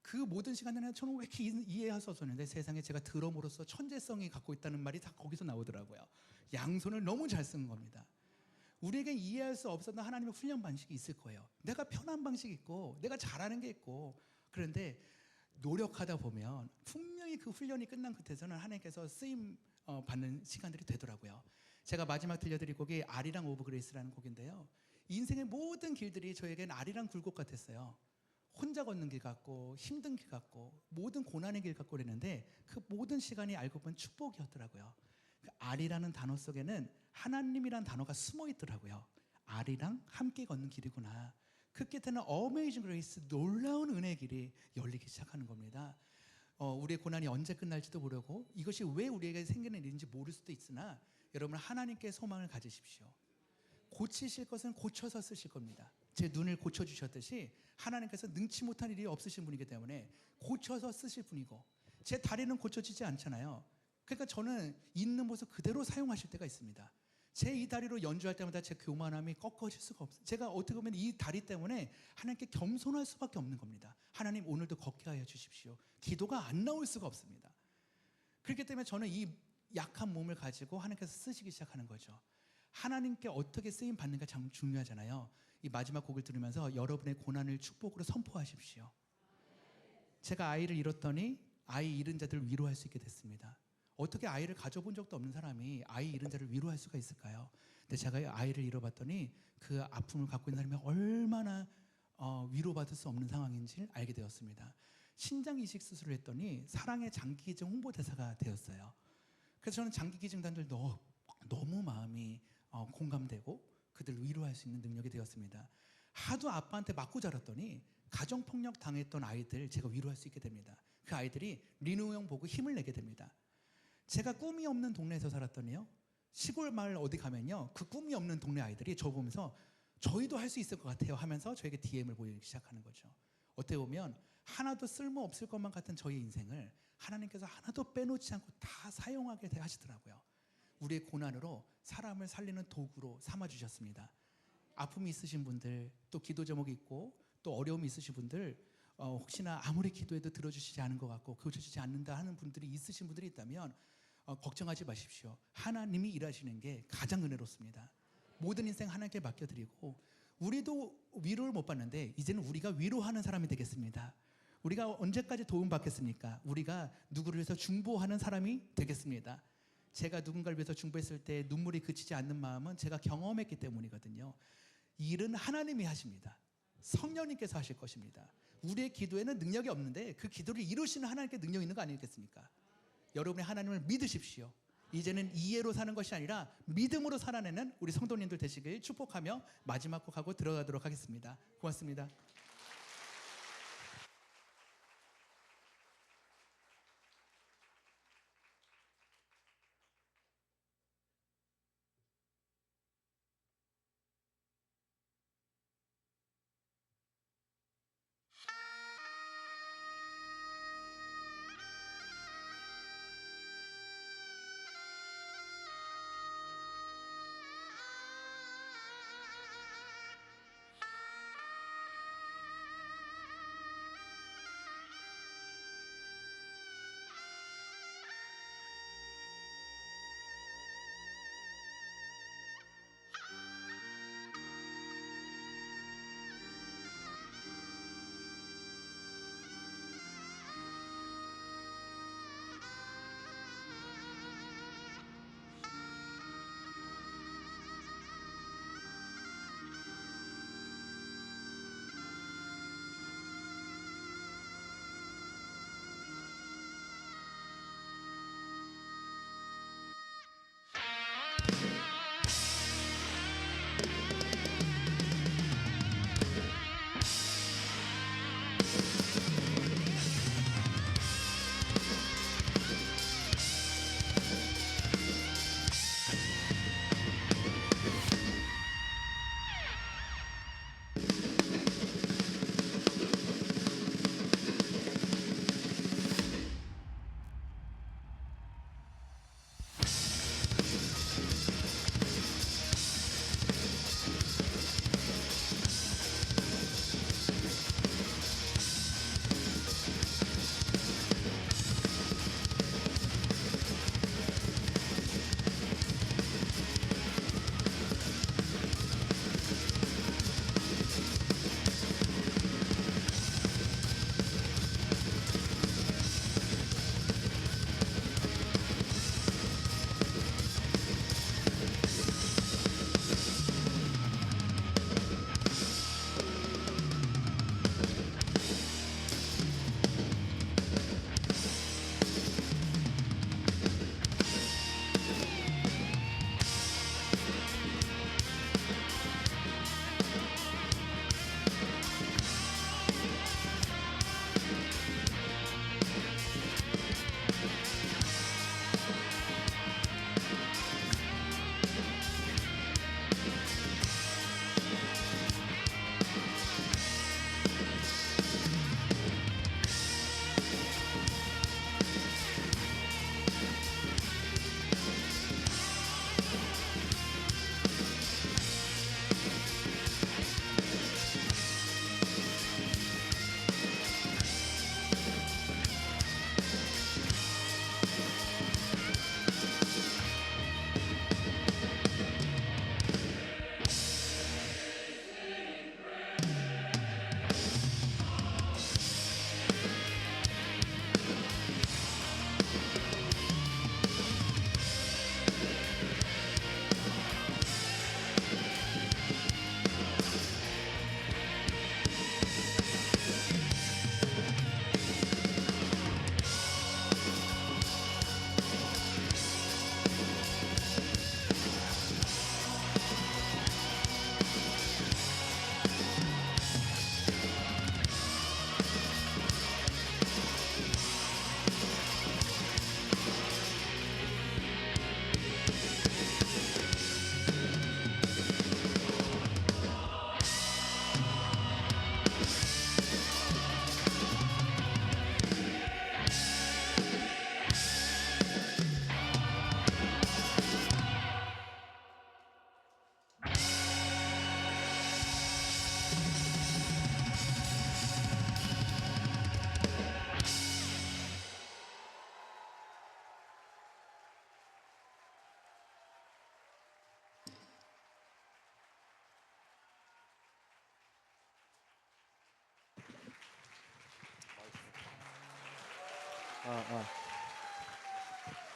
그 모든 시간에는 저는 왜 이렇게 이해하셨었는데, 세상에 제가 드럼으로서 천재성이 갖고 있다는 말이 다 거기서 나오더라고요. 양손을 너무 잘 쓰는 겁니다. 우리에게 이해할 수 없었던 하나님의 훈련 방식이 있을 거예요. 내가 편한 방식이 있고 내가 잘하는 게 있고, 그런데 노력하다 보면 분명히 그 훈련이 끝난 끝에서는 하나님께서 쓰임 받는 시간들이 되더라고요. 제가 마지막 들려드릴 곡이 아리랑 오브 그레이스라는 곡인데요, 인생의 모든 길들이 저에겐 아리랑 굴곡 같았어요. 혼자 걷는 길 같고 힘든 길 같고 모든 고난의 길 같고 그랬는데, 그 모든 시간이 알고 보면 축복이었더라고요. 그 아리라는 단어 속에는 하나님이란 단어가 숨어 있더라고요. 아리랑 함께 걷는 길이구나. 그 끝에는 어메이징 그레이스, 놀라운 은혜의 길이 열리기 시작하는 겁니다. 우리의 고난이 언제 끝날지도 모르고 이것이 왜 우리에게 생기는 일인지 모를 수도 있으나, 여러분 하나님께 소망을 가지십시오. 고치실 것은 고쳐서 쓰실 겁니다. 제 눈을 고쳐주셨듯이 하나님께서 능치 못한 일이 없으신 분이기 때문에 고쳐서 쓰실 분이고, 제 다리는 고쳐지지 않잖아요. 그러니까 저는 있는 모습 그대로 사용하실 때가 있습니다. 제 이 다리로 연주할 때마다 제 교만함이 꺾어질 수가 없어요. 제가 어떻게 보면 이 다리 때문에 하나님께 겸손할 수밖에 없는 겁니다. 하나님, 오늘도 걷게 하여 주십시오. 기도가 안 나올 수가 없습니다. 그렇기 때문에 저는 이 약한 몸을 가지고 하나님께서 쓰시기 시작하는 거죠. 하나님께 어떻게 쓰임 받는가 참 중요하잖아요. 이 마지막 곡을 들으면서 여러분의 고난을 축복으로 선포하십시오. 제가 아이를 잃었더니 아이 잃은 자들을 위로할 수 있게 됐습니다. 어떻게 아이를 가져본 적도 없는 사람이 아이 잃은 자를 위로할 수가 있을까요? 근데 제가 아이를 잃어봤더니 그 아픔을 갖고 있는 사람이 얼마나 위로받을 수 없는 상황인지를 알게 되었습니다. 신장 이식 수술을 했더니 사랑의 장기기증 홍보대사가 되었어요. 그래서 저는 장기기증단들 너무 마음이 공감되고 그들을 위로할 수 있는 능력이 되었습니다. 하도 아빠한테 맞고 자랐더니 가정폭력 당했던 아이들 제가 위로할 수 있게 됩니다. 그 아이들이 리노 형 보고 힘을 내게 됩니다. 제가 꿈이 없는 동네에서 살았더니요, 시골 마을 어디 가면요, 그 꿈이 없는 동네 아이들이 저 보면서 저희도 할 수 있을 것 같아요 하면서 저에게 DM을 보내기 시작하는 거죠. 어떻게 보면 하나도 쓸모없을 것만 같은 저희 인생을 하나님께서 하나도 빼놓지 않고 다 사용하게 하시더라고요. 우리의 고난으로 사람을 살리는 도구로 삼아주셨습니다. 아픔이 있으신 분들, 또 기도 제목이 있고 또 어려움이 있으신 분들, 혹시나 아무리 기도해도 들어주시지 않은 것 같고 고쳐주지 않는다 하는 분들이 있으신 분들이 있다면 걱정하지 마십시오. 하나님이 일하시는 게 가장 은혜롭습니다. 모든 인생 하나님께 맡겨드리고, 우리도 위로를 못 받는데 이제는 우리가 위로하는 사람이 되겠습니다. 우리가 언제까지 도움 받겠습니까? 우리가 누구를 위해서 중보하는 사람이 되겠습니다. 제가 누군가를 위해서 중보했을 때 눈물이 그치지 않는 마음은 제가 경험했기 때문이거든요. 일은 하나님이 하십니다. 성령님께서 하실 것입니다. 우리의 기도에는 능력이 없는데 그 기도를 이루시는 하나님께 능력이 있는 거 아니겠습니까? 여러분의 하나님을 믿으십시오. 이제는 이해로 사는 것이 아니라 믿음으로 살아내는 우리 성도님들 되시길 축복하며 마지막 곡하고 들어가도록 하겠습니다. 고맙습니다.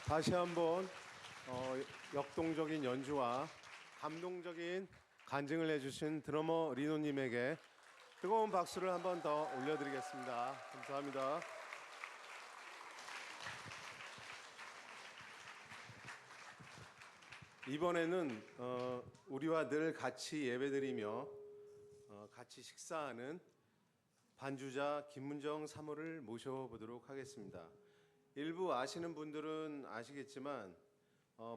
다시 한번 역동적인 연주와 감동적인 간증을 해주신 드러머 리노님에게 뜨거운 박수를 한 번 더 올려드리겠습니다. 감사합니다. 이번에는 우리와 늘 같이 예배드리며 같이 식사하는 반주자 김문정 사모를 모셔보도록 하겠습니다. 일부 아시는 분들은 아시겠지만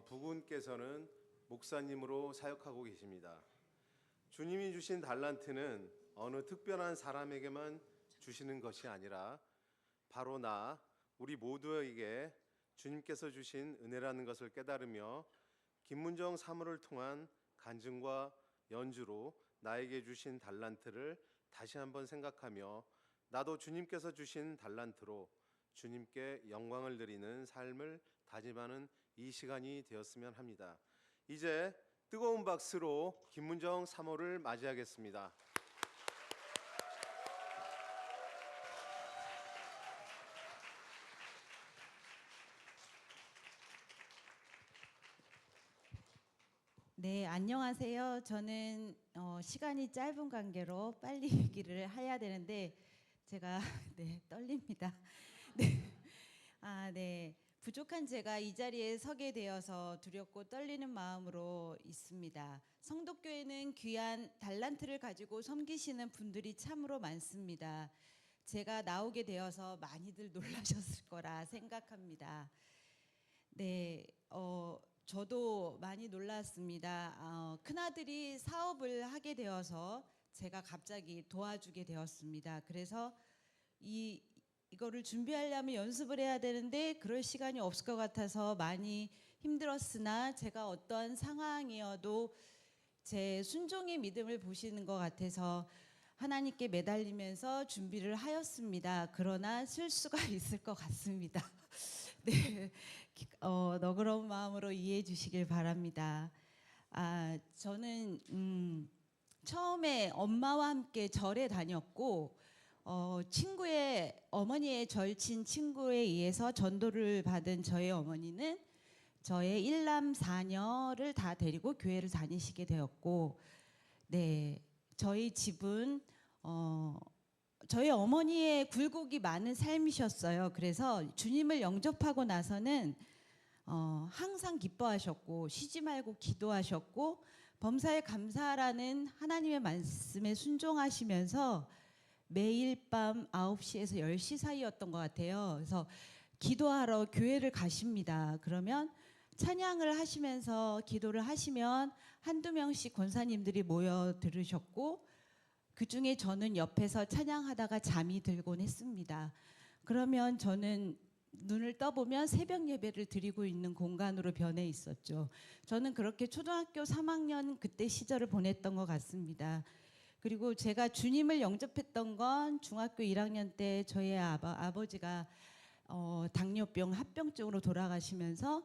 부군께서는 목사님으로 사역하고 계십니다. 주님이 주신 달란트는 어느 특별한 사람에게만 주시는 것이 아니라 바로 우리 모두에게 주님께서 주신 은혜라는 것을 깨달으며 김문정 사모를 통한 간증과 연주로 나에게 주신 달란트를 다시 한번 생각하며 나도 주님께서 주신 달란트로 주님께 영광을 드리는 삶을 다짐하는 이 시간이 되었으면 합니다. 이제 뜨거운 박수로 김문정 사모를 맞이하겠습니다. 네, 안녕하세요. 저는 시간이 짧은 관계로 빨리 얘기를 해야 되는데 제가 떨립니다. 네. 부족한 제가 이 자리에 서게 되어서 두렵고 떨리는 마음으로 있습니다. 성덕교회는 귀한 달란트를 가지고 섬기시는 분들이 참으로 많습니다. 제가 나오게 되어서 많이들 놀라셨을 거라 생각합니다. 네, 저도 많이 놀랐습니다. 큰아들이 사업을 하게 되어서 제가 갑자기 도와주게 되었습니다. 그래서 이거를 준비하려면 연습을 해야 되는데 그럴 시간이 없을 것 같아서 많이 힘들었으나 제가 어떠한 상황이어도 제 순종의 믿음을 보시는 것 같아서 하나님께 매달리면서 준비를 하였습니다. 그러나 실수가 있을 것 같습니다. 네, 너그러운 마음으로 이해해 주시길 바랍니다. 저는 처음에 엄마와 함께 절에 다녔고 친구의 어머니의 절친 친구에 의해서 전도를 받은 저의 어머니는 저의 1남 4녀를 다 데리고 교회를 다니시게 되었고, 네, 저희 집은 저희 어머니의 굴곡이 많은 삶이셨어요. 그래서 주님을 영접하고 나서는 항상 기뻐하셨고 쉬지 말고 기도하셨고 범사에 감사라는 하나님의 말씀에 순종하시면서 매일 밤 9시에서 10시 사이였던 것 같아요. 그래서 기도하러 교회를 가십니다. 그러면 찬양을 하시면서 기도를 하시면 한두 명씩 권사님들이 모여 들으셨고 그중에 저는 옆에서 찬양하다가 잠이 들곤 했습니다. 그러면 저는 눈을 떠보면 새벽 예배를 드리고 있는 공간으로 변해 있었죠. 저는 그렇게 초등학교 3학년 그때 시절을 보냈던 것 같습니다. 그리고 제가 주님을 영접했던 건 중학교 1학년 때 저희 아버지가 당뇨병 합병증으로 돌아가시면서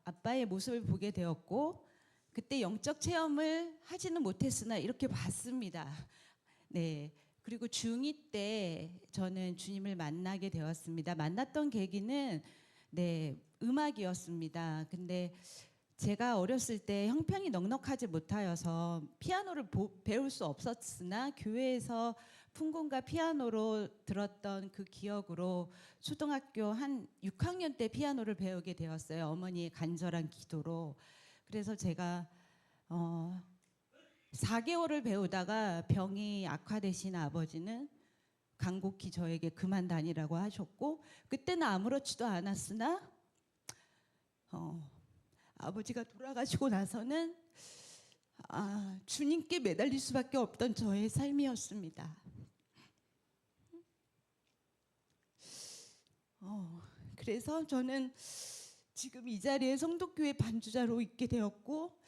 아빠의 모습을 보게 되었고 그때 영적 체험을 하지는 못했으나 이렇게 봤습니다. 네. 그리고 중2 때 저는 주님을 만나게 되었습니다. 만났던 계기는 음악이었습니다. 근데 제가 어렸을 때 형편이 넉넉하지 못하여서 피아노를 배울 수 없었으나 교회에서 풍금과 피아노로 들었던 그 기억으로 초등학교 한 6학년 때 피아노를 배우게 되었어요. 어머니의 간절한 기도로. 그래서 제가 4개월을 배우다가 병이 악화되신 아버지는 간곡히 저에게 그만 다니라고 하셨고 그때는 아무렇지도 않았으나 아버지가 돌아가시고 나서는 주님께 매달릴 수밖에 없던 저의 삶이었습니다. 그래서 저는 지금 이 자리에 성덕교회 반주자로 있게 되었고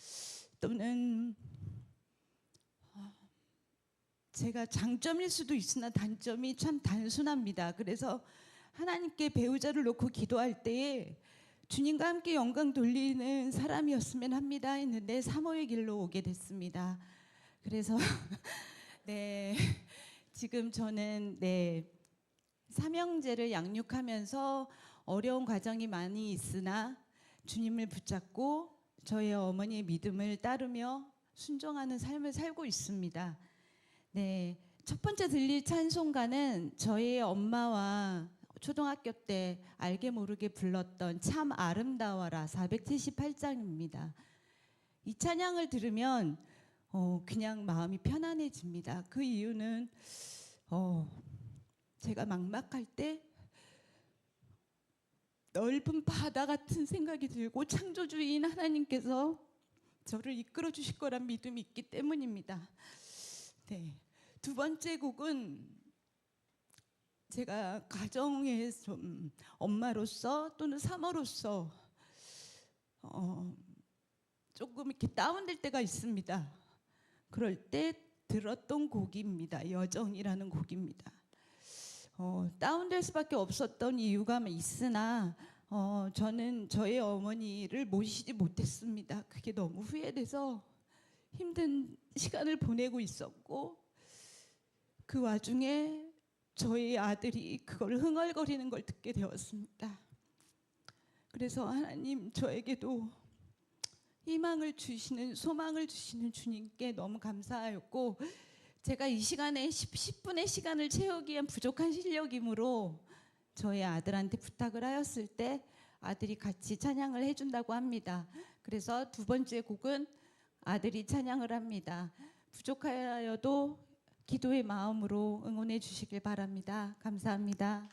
또는 제가 장점일 수도 있으나 단점이 참 단순합니다. 그래서 하나님께 배우자를 놓고 기도할 때에 주님과 함께 영광 돌리는 사람이었으면 합니다 했는데 사모의 길로 오게 됐습니다. 그래서 네, 지금 저는 삼형제를 양육하면서 어려운 과정이 많이 있으나 주님을 붙잡고 저희 어머니의 믿음을 따르며 순종하는 삶을 살고 있습니다. 네, 첫 번째 들릴 찬송가는 저희 엄마와 초등학교 때 알게 모르게 불렀던 참 아름다워라 478장입니다. 이 찬양을 들으면 그냥 마음이 편안해집니다. 그 이유는 제가 막막할 때 넓은 바다 같은 생각이 들고 창조주인 하나님께서 저를 이끌어 주실 거란 믿음이 있기 때문입니다. 네. 두 번째 곡은 제가 가정의 좀 엄마로서 또는 사모로서 조금 이렇게 다운될 때가 있습니다. 그럴 때 들었던 곡입니다. 여정이라는 곡입니다. 다운될 수밖에 없었던 이유가 있으나 저는 저의 어머니를 모시지 못했습니다. 그게 너무 후회돼서 힘든 시간을 보내고 있었고 그 와중에 저희 아들이 그걸 흥얼거리는 걸 듣게 되었습니다. 그래서 하나님 저에게도 희망을 주시는 소망을 주시는 주님께 너무 감사하였고 제가 이 시간에 10분의 시간을 채우기 위한 부족한 실력이므로 저희 아들한테 부탁을 하였을 때 아들이 같이 찬양을 해준다고 합니다. 그래서 두 번째 곡은 아들이 찬양을 합니다. 부족하여도 기도의 마음으로 응원해 주시길 바랍니다. 감사합니다.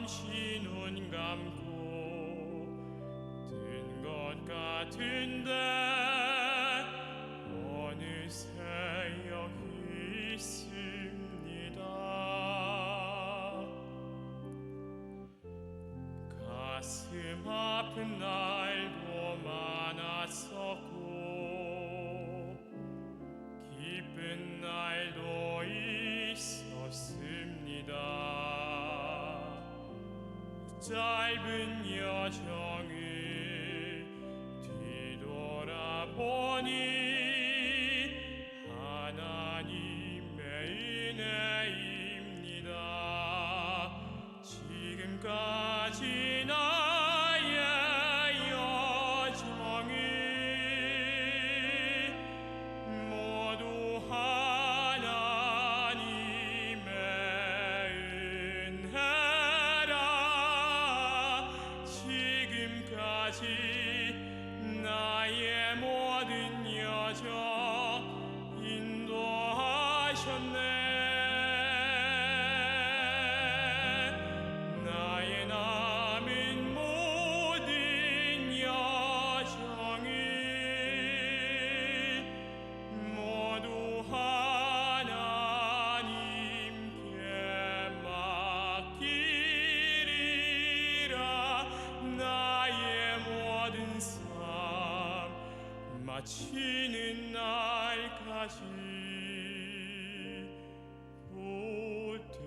잠시 눈 감고 든 것 같은데 어느새 여기 있습니다. 가슴 아픈 날도 많았었고 기쁜 날도 있었습니다. 짧은 여정을 뒤돌아보니 하나님의 은혜입니다. 지금까지 나의 여정을 모두 하나님의 은혜라. 지금까지 나의 모든 여정 인도하셨네. 나의 남은 모든 여정을 모두 하나님께 맡기리라. 나의 모든 삶 마치는 날까지 붙드시리.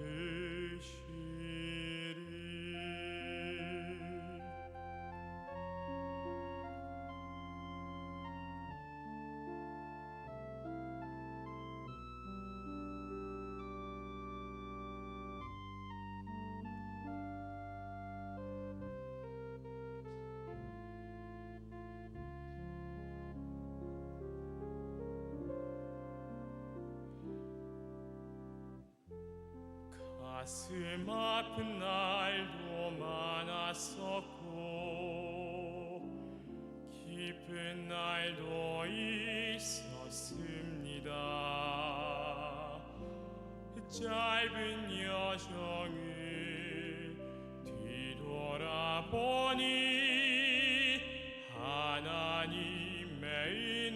가슴 아픈 날도 많았었고 기쁜 날도 있었습니다. 짧은 여정을 뒤돌아보니 하나님의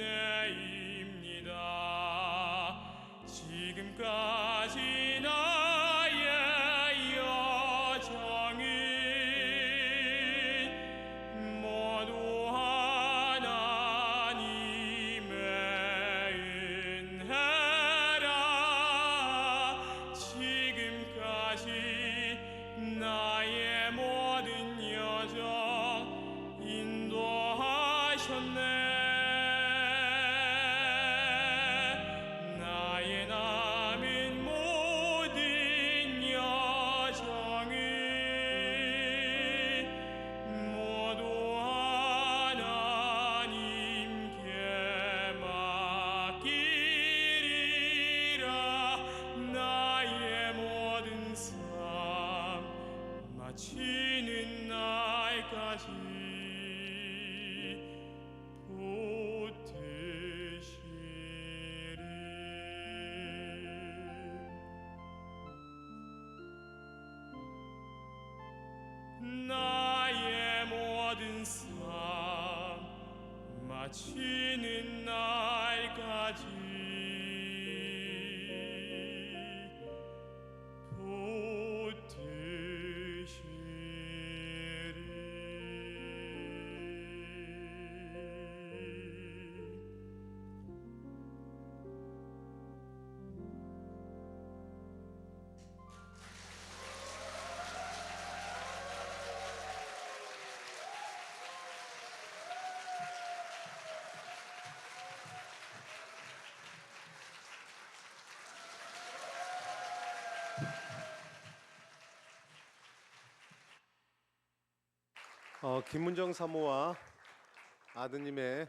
은혜입니다. 지금까지 나의 여정을 모두 하나님의 은혜라. 지금까지 나의 모든 여정 인도하셨네. 나의 남은 모든 여정을 모두 하나님께 맡기리라. 나의 모든 삶 마치는 날까지 붙드시리. 나의 모든 삶 마치는 날까지 붙드시리. 김문정 사모와 아드님의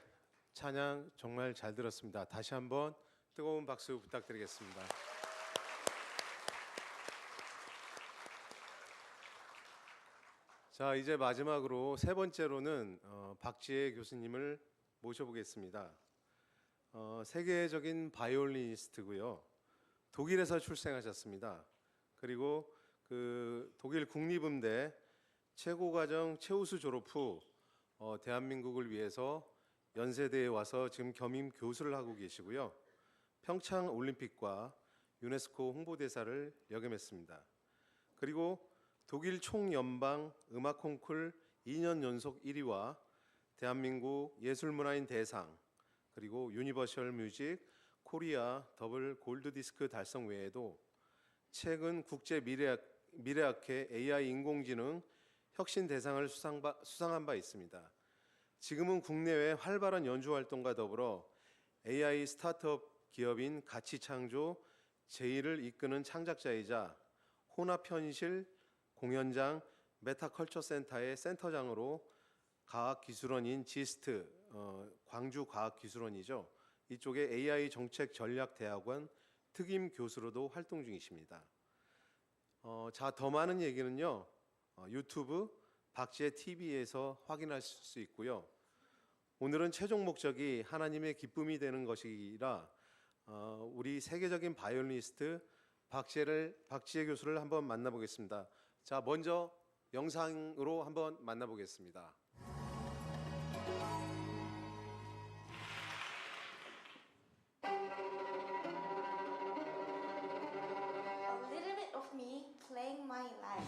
찬양 정말 잘 들었습니다. 다시 한번 뜨거운 박수 부탁드리겠습니다. 자, 이제 마지막으로 세 번째로는 박지혜 교수님을 모셔보겠습니다. 세계적인 바이올리니스트고요. 독일에서 출생하셨습니다. 그리고 그 독일 국립음대 최고과정 최우수 졸업 후 대한민국을 위해서 연세대에 와서 지금 겸임 교수를 하고 계시고요. 평창 올림픽과 유네스코 홍보대사를 역임했습니다. 그리고 독일 총연방 음악 콩쿨 2년 연속 1위와 대한민국 예술문화인 대상, 그리고 유니버셜 뮤직 코리아 더블 골드 디스크 달성 외에도 최근 국제 미래학회 AI 인공지능 혁신 대상을 수상한 바 있습니다. 지금은 국내외 활발한 연주 활동과 더불어 AI 스타트업 기업인 가치창조 제1을 이끄는 창작자이자 혼합현실 공연장 메타컬처센터의 센터장으로 과학기술원인 지스트, 광주과학기술원이죠. 이쪽에 AI 정책전략대학원 특임 교수로도 활동 중이십니다. 자, 더 많은 얘기는요. 유튜브 박지혜 TV에서 확인하실 수 있고요. 오늘은 최종 목적이 하나님의 기쁨이 되는 것이라 우리 세계적인 바이올리니스트 박지혜 교수를 한번 만나보겠습니다. 자, 먼저 영상으로 한번 만나보겠습니다. A little bit of me playing my life.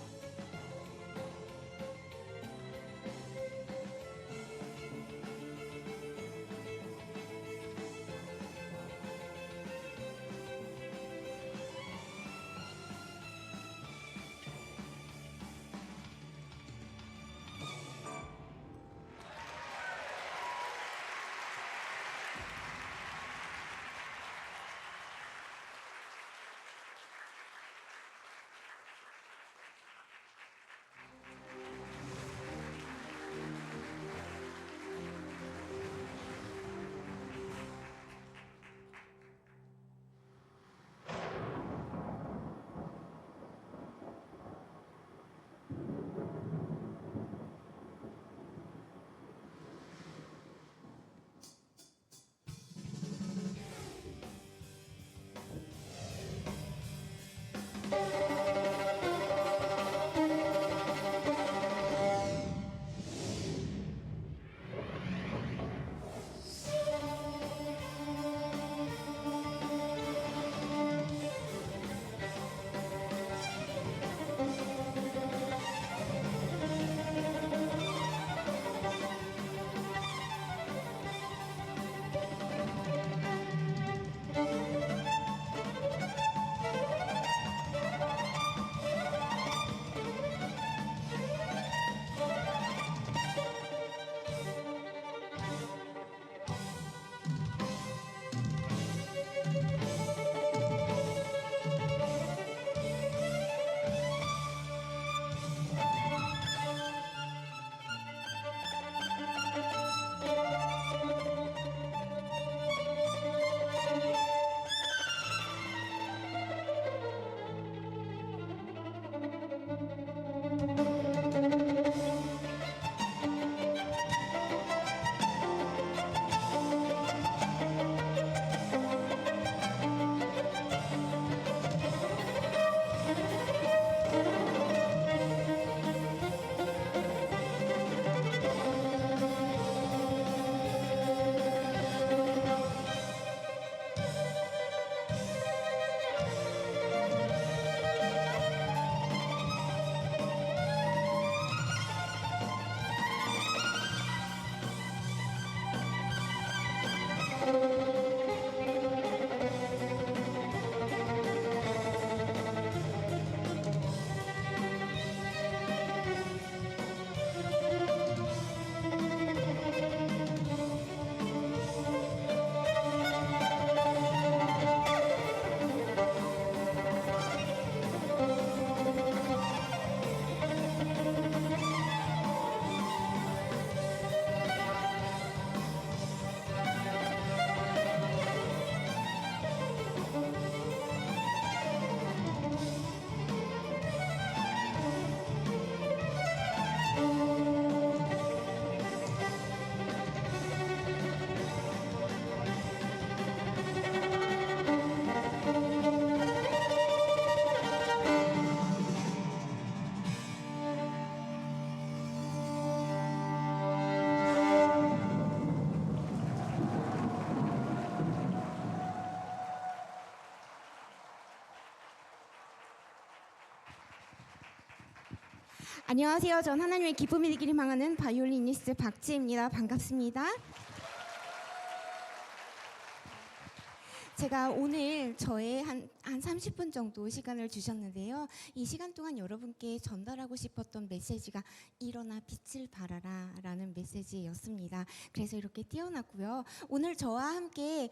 안녕하세요. 전 하나님의 기쁨이 되기를 망하는 바이올리니스트 박지혜입니다. 반갑습니다. 제가 오늘 저의 한 30분 정도 시간을 주셨는데요. 이 시간 동안 여러분께 전달하고 싶었던 메시지가 일어나 빛을 발하라 라는 메시지였습니다. 그래서 이렇게 띄워놨고요. 오늘 저와 함께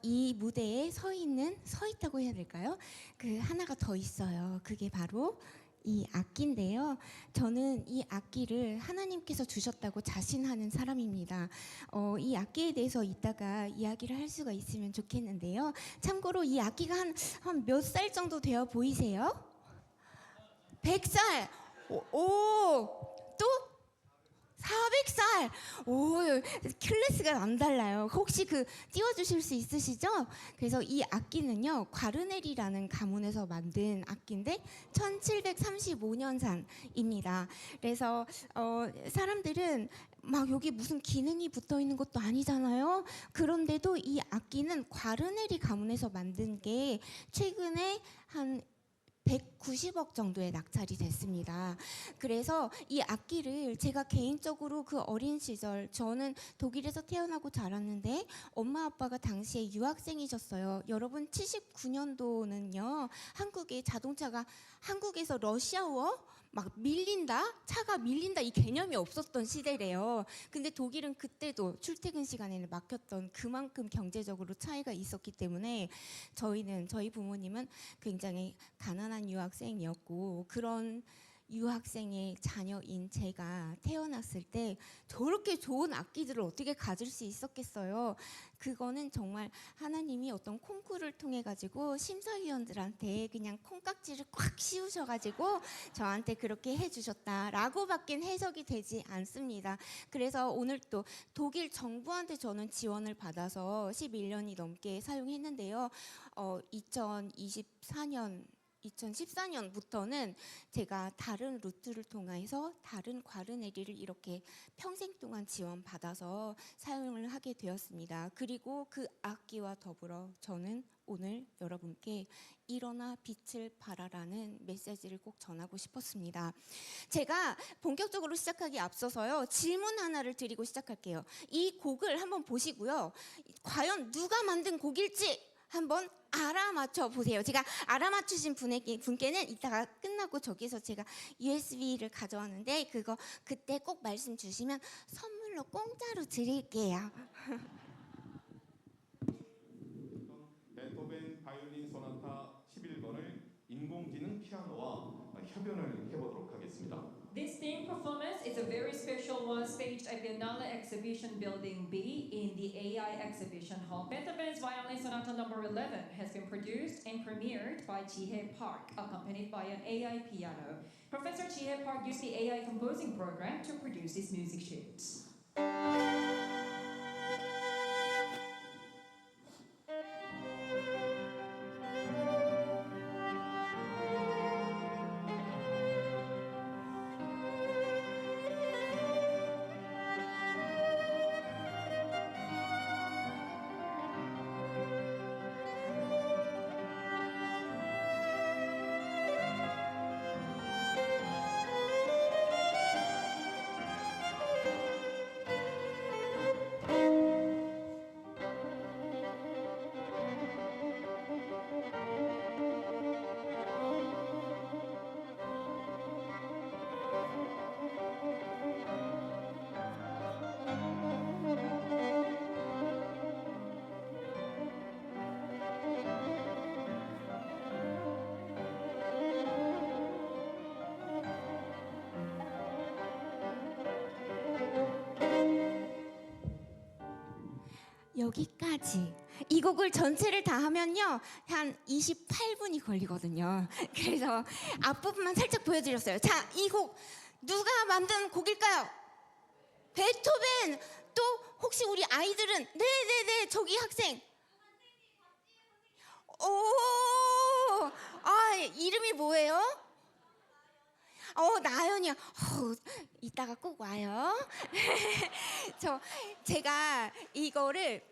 이 무대에 서 있다고 해야 될까요? 그 하나가 더 있어요. 그게 바로 이 악기인데요. 저는 이 악기를 하나님께서 주셨다고 자신하는 사람입니다. 이 악기에 대해서 이따가 이야기를 할 수가 있으면 좋겠는데요. 참고로 이 악기가 한 몇 살 정도 되어 보이세요? 100살! 또? 400살! 오, 클래스가 남달라요. 혹시 띄워주실 수 있으시죠? 그래서 이 악기는요, 과르넬이라는 가문에서 만든 악기인데 1735년산입니다. 그래서 사람들은 막 여기 무슨 기능이 붙어 있는 것도 아니잖아요. 그런데도 이 악기는 과르넬이 가문에서 만든 게 최근에 한 190억 정도의 낙찰이 됐습니다. 그래서 이 악기를 제가 개인적으로 그 어린 시절, 저는 독일에서 태어나고 자랐는데 엄마 아빠가 당시에 유학생이셨어요. 여러분 79년도는요. 한국의 자동차가 한국에서 러시아워 막 차가 밀린다 이 개념이 없었던 시대래요. 근데 독일은 그때도 출퇴근 시간에는 막혔던 그만큼 경제적으로 차이가 있었기 때문에 저희 부모님은 굉장히 가난한 유학생이었고, 그런 유학생의 자녀인 제가 태어났을 때 저렇게 좋은 악기들을 어떻게 가질 수 있었겠어요. 그거는 정말 하나님이 어떤 콩쿠르를 통해 가지고 심사위원들한테 그냥 콩깍지를 꽉 씌우셔가지고 저한테 그렇게 해주셨다라고밖엔 해석이 되지 않습니다. 그래서 오늘 또 독일 정부한테 저는 지원을 받아서 11년이 넘게 사용했는데요. 2014년부터는 제가 다른 루트를 통해서 다른 과르네리를 이렇게 평생 동안 지원받아서 사용을 하게 되었습니다. 그리고 그 악기와 더불어 저는 오늘 여러분께 일어나 빛을 발하라는 메시지를 꼭 전하고 싶었습니다. 제가 본격적으로 시작하기 앞서서요, 질문 하나를 드리고 시작할게요. 이 곡을 한번 보시고요. 과연 누가 만든 곡일지 한번 알아맞혀 보세요. 제가 알아맞추신 분께는 이따가 끝나고 저기서 제가 USB를 가져왔는데 그때 꼭 말씀 주시면 선물로 공짜로 드릴게요. 베토벤 바이올린 소나타 11번을 인공지능 피아노와 협연을 해보도록 하겠습니다. This theme performance is a very special one staged at the Biennale Exhibition Building B in the AI Exhibition Hall. Beethoven's Violin Sonata No. 11 has been produced and premiered by Jihae Park, accompanied by an AI piano. Professor Jihae Park used the AI composing program to produce these music sheets. 여기까지. 이 곡을 전체를 다 하면요 한 28분이 걸리거든요. 그래서 앞부분만 살짝 보여드렸어요. 자, 이 곡 누가 만든 곡일까요? 베토벤. 또 혹시 우리 아이들은 네네네 저기 학생. 오, 이름이 뭐예요? 나연이야. 이따가 꼭 와요. 제가 이거를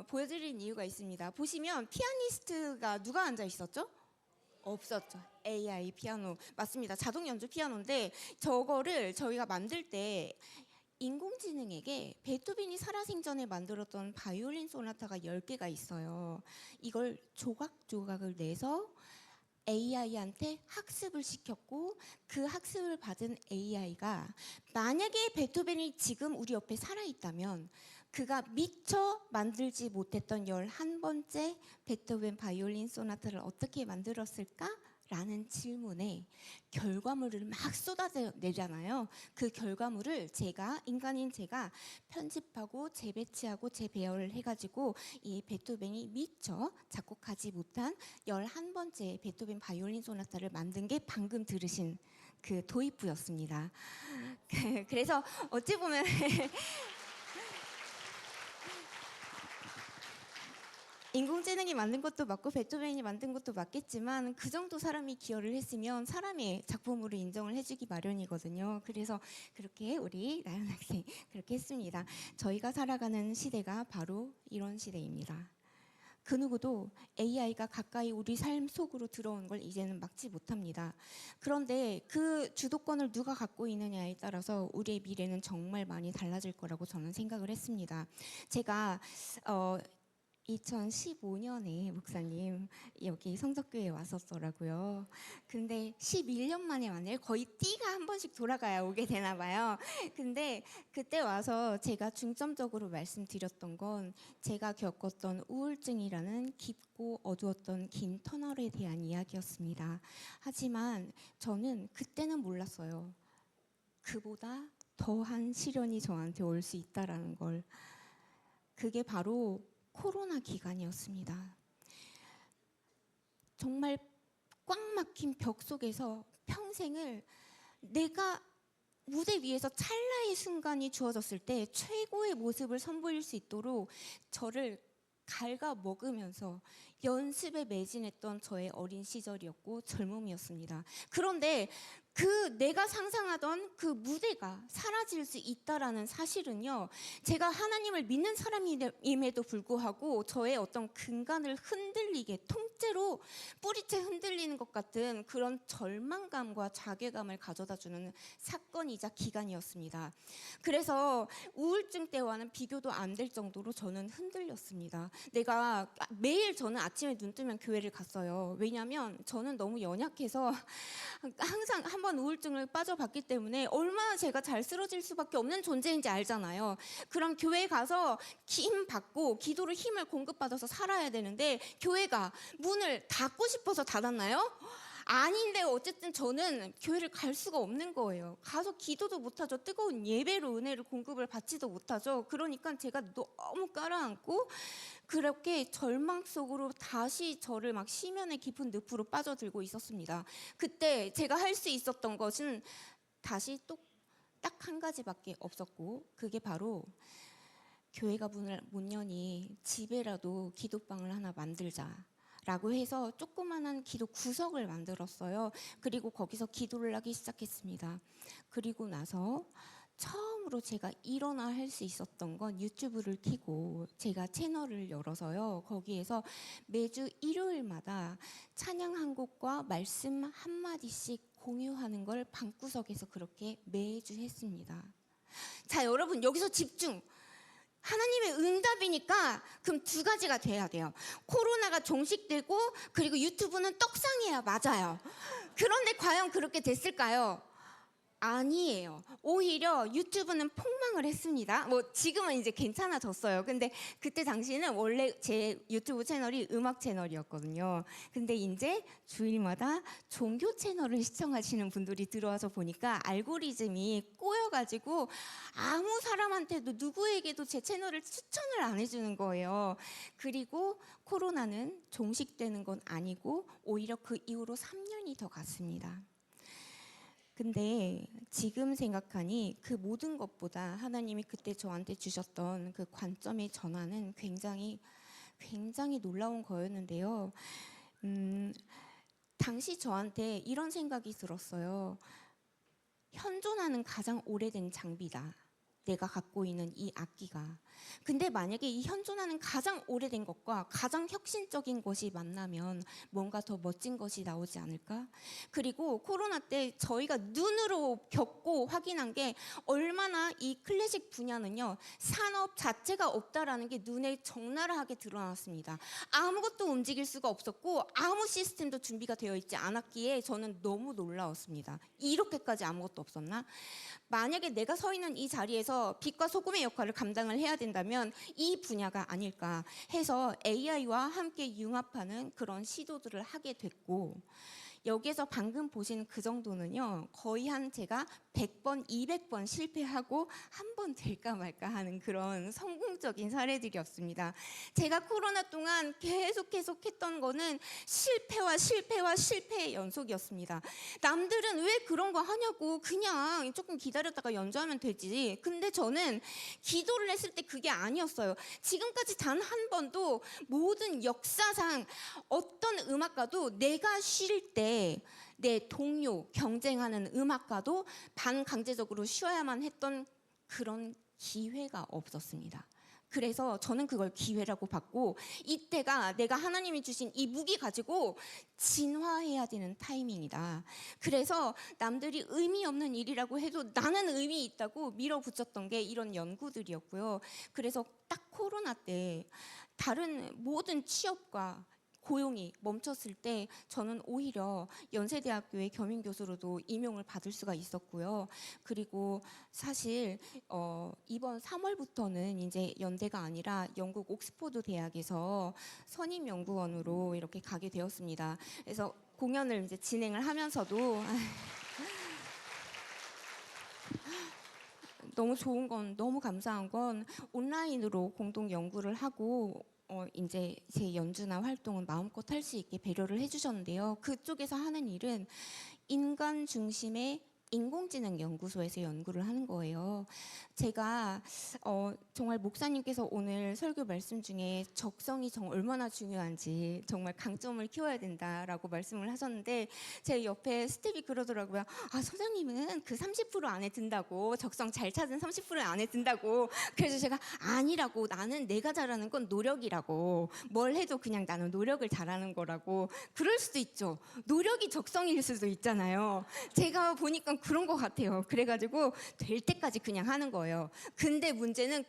보여드린 이유가 있습니다. 보시면 피아니스트가 누가 앉아 있었죠? 없었죠. AI 피아노 맞습니다. 자동 연주 피아노인데 저거를 저희가 만들 때 인공지능에게 베토벤이 살아생전에 만들었던 바이올린 소나타가 10개가 있어요. 이걸 조각조각을 내서 AI한테 학습을 시켰고 그 학습을 받은 AI가 만약에 베토벤이 지금 우리 옆에 살아있다면 그가 미처 만들지 못했던 11번째 베토벤 바이올린 소나타를 어떻게 만들었을까? 라는 질문에 결과물을 막 쏟아내잖아요. 그 결과물을 인간인 제가 편집하고 재배치하고 재배열을 해가지고 이 베토벤이 미처 작곡하지 못한 11번째 베토벤 바이올린 소나타를 만든 게 방금 들으신 그 도입부였습니다. 그래서 어찌 보면 인공지능이 만든 것도 맞고 베토벤이 만든 것도 맞겠지만 그 정도 사람이 기여를 했으면 사람의 작품으로 인정을 해주기 마련이거든요. 그래서 그렇게 우리 나연 학생 그렇게 했습니다. 저희가 살아가는 시대가 바로 이런 시대입니다. 그 누구도 AI가 가까이 우리 삶 속으로 들어오는 걸 이제는 막지 못합니다. 그런데 그 주도권을 누가 갖고 있느냐에 따라서 우리의 미래는 정말 많이 달라질 거라고 저는 생각을 했습니다. 제가 2015년에 목사님 여기 성덕교회에 왔었더라고요. 근데 11년 만에 왔네요. 거의 띠가 한 번씩 돌아가야 오게 되나 봐요. 근데 그때 와서 제가 중점적으로 말씀드렸던 건 제가 겪었던 우울증이라는 깊고 어두웠던 긴 터널에 대한 이야기였습니다. 하지만 저는 그때는 몰랐어요. 그보다 더한 시련이 저한테 올 수 있다라는 걸. 그게 바로 코로나 기간이었습니다. 정말 꽉 막힌 벽 속에서 평생을 내가 무대 위에서 찰나의 순간이 주어졌을 때 최고의 모습을 선보일 수 있도록 저를 갉아먹으면서 연습에 매진했던 저의 어린 시절이었고 젊음이었습니다. 그런데 그 내가 상상하던 그 무대가 사라질 수 있다라는 사실은요, 제가 하나님을 믿는 사람임에도 불구하고 저의 어떤 근간을 흔들리게 통째로 뿌리채 흔들리는 것 같은 그런 절망감과 자괴감을 가져다주는 사건이자 기간이었습니다. 그래서 우울증 때와는 비교도 안 될 정도로 저는 흔들렸습니다. 내가 매일 저는 아침에 눈 뜨면 교회를 갔어요. 왜냐하면 저는 너무 연약해서 항상 한번 우울증을 빠져봤기 때문에 얼마나 제가 잘 쓰러질 수밖에 없는 존재인지 알잖아요. 그럼 교회에 가서 힘 받고 기도로 힘을 공급받아서 살아야 되는데 교회가 문을 닫고 싶어서 닫았나요? 아닌데 어쨌든 저는 교회를 갈 수가 없는 거예요. 가서 기도도 못하죠. 뜨거운 예배로 은혜를 공급을 받지도 못하죠. 그러니까 제가 너무 깔아앉고 그렇게 절망 속으로 다시 저를 막 심연의 깊은 늪으로 빠져들고 있었습니다. 그때 제가 할 수 있었던 것은 다시 또 딱 한 가지밖에 없었고, 그게 바로 교회가 문을 못 여니 집에라도 기도방을 하나 만들자 라고 해서 조그만한 기도 구석을 만들었어요. 그리고 거기서 기도를 하기 시작했습니다. 그리고 나서 처음으로 제가 일어나 할 수 있었던 건 유튜브를 켜고 제가 채널을 열어서요. 거기에서 매주 일요일마다 찬양 한 곡과 말씀 한 마디씩 공유하는 걸 방구석에서 그렇게 매주 했습니다. 자, 여러분 여기서 집중. 하나님의 응답이니까 그럼 두 가지가 돼야 돼요. 코로나가 종식되고 그리고 유튜브는 떡상해야 맞아요. 그런데 과연 그렇게 됐을까요? 아니에요. 오히려 유튜브는 폭망을 했습니다. 뭐 지금은 이제 괜찮아졌어요. 근데 그때 당시에는 원래 제 유튜브 채널이 음악 채널이었거든요. 근데 이제 주일마다 종교 채널을 시청하시는 분들이 들어와서 보니까 알고리즘이 꼬여가지고 아무 사람한테도 누구에게도 제 채널을 추천을 안 해주는 거예요. 그리고 코로나는 종식되는 건 아니고 오히려 그 이후로 3년이 더 갔습니다. 근데 지금 생각하니 그 모든 것보다 하나님이 그때 저한테 주셨던 그 관점의 전환은 굉장히 놀라운 거였는데요. 당시 저한테 이런 생각이 들었어요. 현존하는 가장 오래된 장비다. 내가 갖고 있는 이 악기가. 근데 만약에 이 현존하는 가장 오래된 것과 가장 혁신적인 것이 만나면 뭔가 더 멋진 것이 나오지 않을까? 그리고 코로나 때 저희가 눈으로 겪고 확인한 게 얼마나 이 클래식 분야는요, 산업 자체가 없다라는 게 눈에 적나라하게 드러났습니다. 아무것도 움직일 수가 없었고 아무 시스템도 준비가 되어 있지 않았기에 저는 너무 놀라웠습니다. 이렇게까지 아무것도 없었나? 만약에 내가 서 있는 이 자리에서 빛과 소금의 역할을 감당을 해야 된다면 이 분야가 아닐까 해서 AI와 함께 융합하는 그런 시도들을 하게 됐고, 여기에서 방금 보신 그 정도는요, 거의 한 제가 100번, 200번 실패하고 한 번 될까 말까 하는 그런 성공적인 사례들이었습니다. 제가 코로나 동안 계속 했던 거는 실패와 실패의 연속이었습니다. 남들은 왜 그런 거 하냐고, 그냥 조금 기다렸다가 연주하면 되지. 근데 저는 기도를 했을 때 그게 아니었어요. 지금까지 단 한 번도 모든 역사상 어떤 음악가도 내가 쉴 때 내 동료, 경쟁하는 음악가도 반강제적으로 쉬어야만 했던 그런 기회가 없었습니다. 그래서 저는 그걸 기회라고 봤고, 이때가 내가 하나님이 주신 이 무기 가지고 진화해야 되는 타이밍이다. 그래서 남들이 의미 없는 일이라고 해도 나는 의미 있다고 밀어붙였던 게 이런 연구들이었고요. 그래서 딱 코로나 때 다른 모든 취업과 고용이 멈췄을 때 저는 오히려 연세대학교의 겸임교수로도 임용을 받을 수가 있었고요. 그리고 사실 이번 3월부터는 이제 연대가 아니라 영국 옥스퍼드 대학에서 선임 연구원으로 이렇게 가게 되었습니다. 그래서 공연을 이제 진행을 하면서도 너무 좋은 건, 너무 감사한 건 온라인으로 공동 연구를 하고 이제 제 연주나 활동은 마음껏 할 수 있게 배려를 해주셨는데요. 그쪽에서 하는 일은 인간 중심의 인공지능 연구소에서 연구를 하는 거예요. 제가 정말 목사님께서 오늘 설교 말씀 중에 적성이 얼마나 중요한지 정말 강점을 키워야 된다라고 말씀을 하셨는데, 제 옆에 스텝이 그러더라고요. 아, 소장님은 그 30% 안에 든다고, 적성 잘 찾은 30% 안에 든다고. 그래서 제가 아니라고, 나는 내가 잘하는 건 노력이라고, 뭘 해도 그냥 나는 노력을 잘하는 거라고. 그럴 수도 있죠. 노력이 적성일 수도 있잖아요. 제가 보니까 그런 것 같아요. 그래가지고 될 때까지 그냥 하는 거예요. 근데 문제는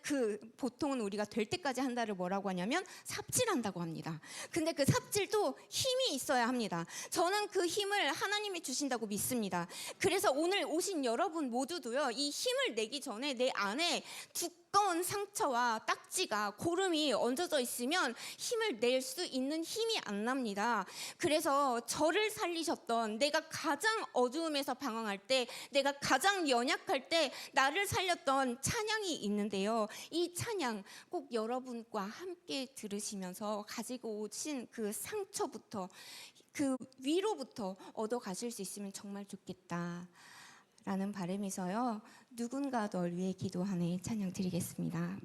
보통은 우리가 될 때까지 한다를 뭐라고 하냐면 삽질한다고 합니다. 근데 그 삽질도 힘이 있어야 합니다. 저는 그 힘을 하나님이 주신다고 믿습니다. 그래서 오늘 오신 여러분 모두도요, 이 힘을 내기 전에 내 안에 두꺼운 상처와 딱지가, 고름이 얹어져 있으면 힘을 낼 수 있는 힘이 안 납니다. 그래서 저를 살리셨던, 내가 가장 어두움에서 방황할 때, 내가 가장 연약할 때 나를 살렸던 찬양이 있는데요. 이 찬양 꼭 여러분과 함께 들으시면서 가지고 오신 그 상처부터, 그 위로부터 얻어 가실 수 있으면 정말 좋겠다 라는 바람에서요, 누군가 널 위해 기도하네 찬양 드리겠습니다.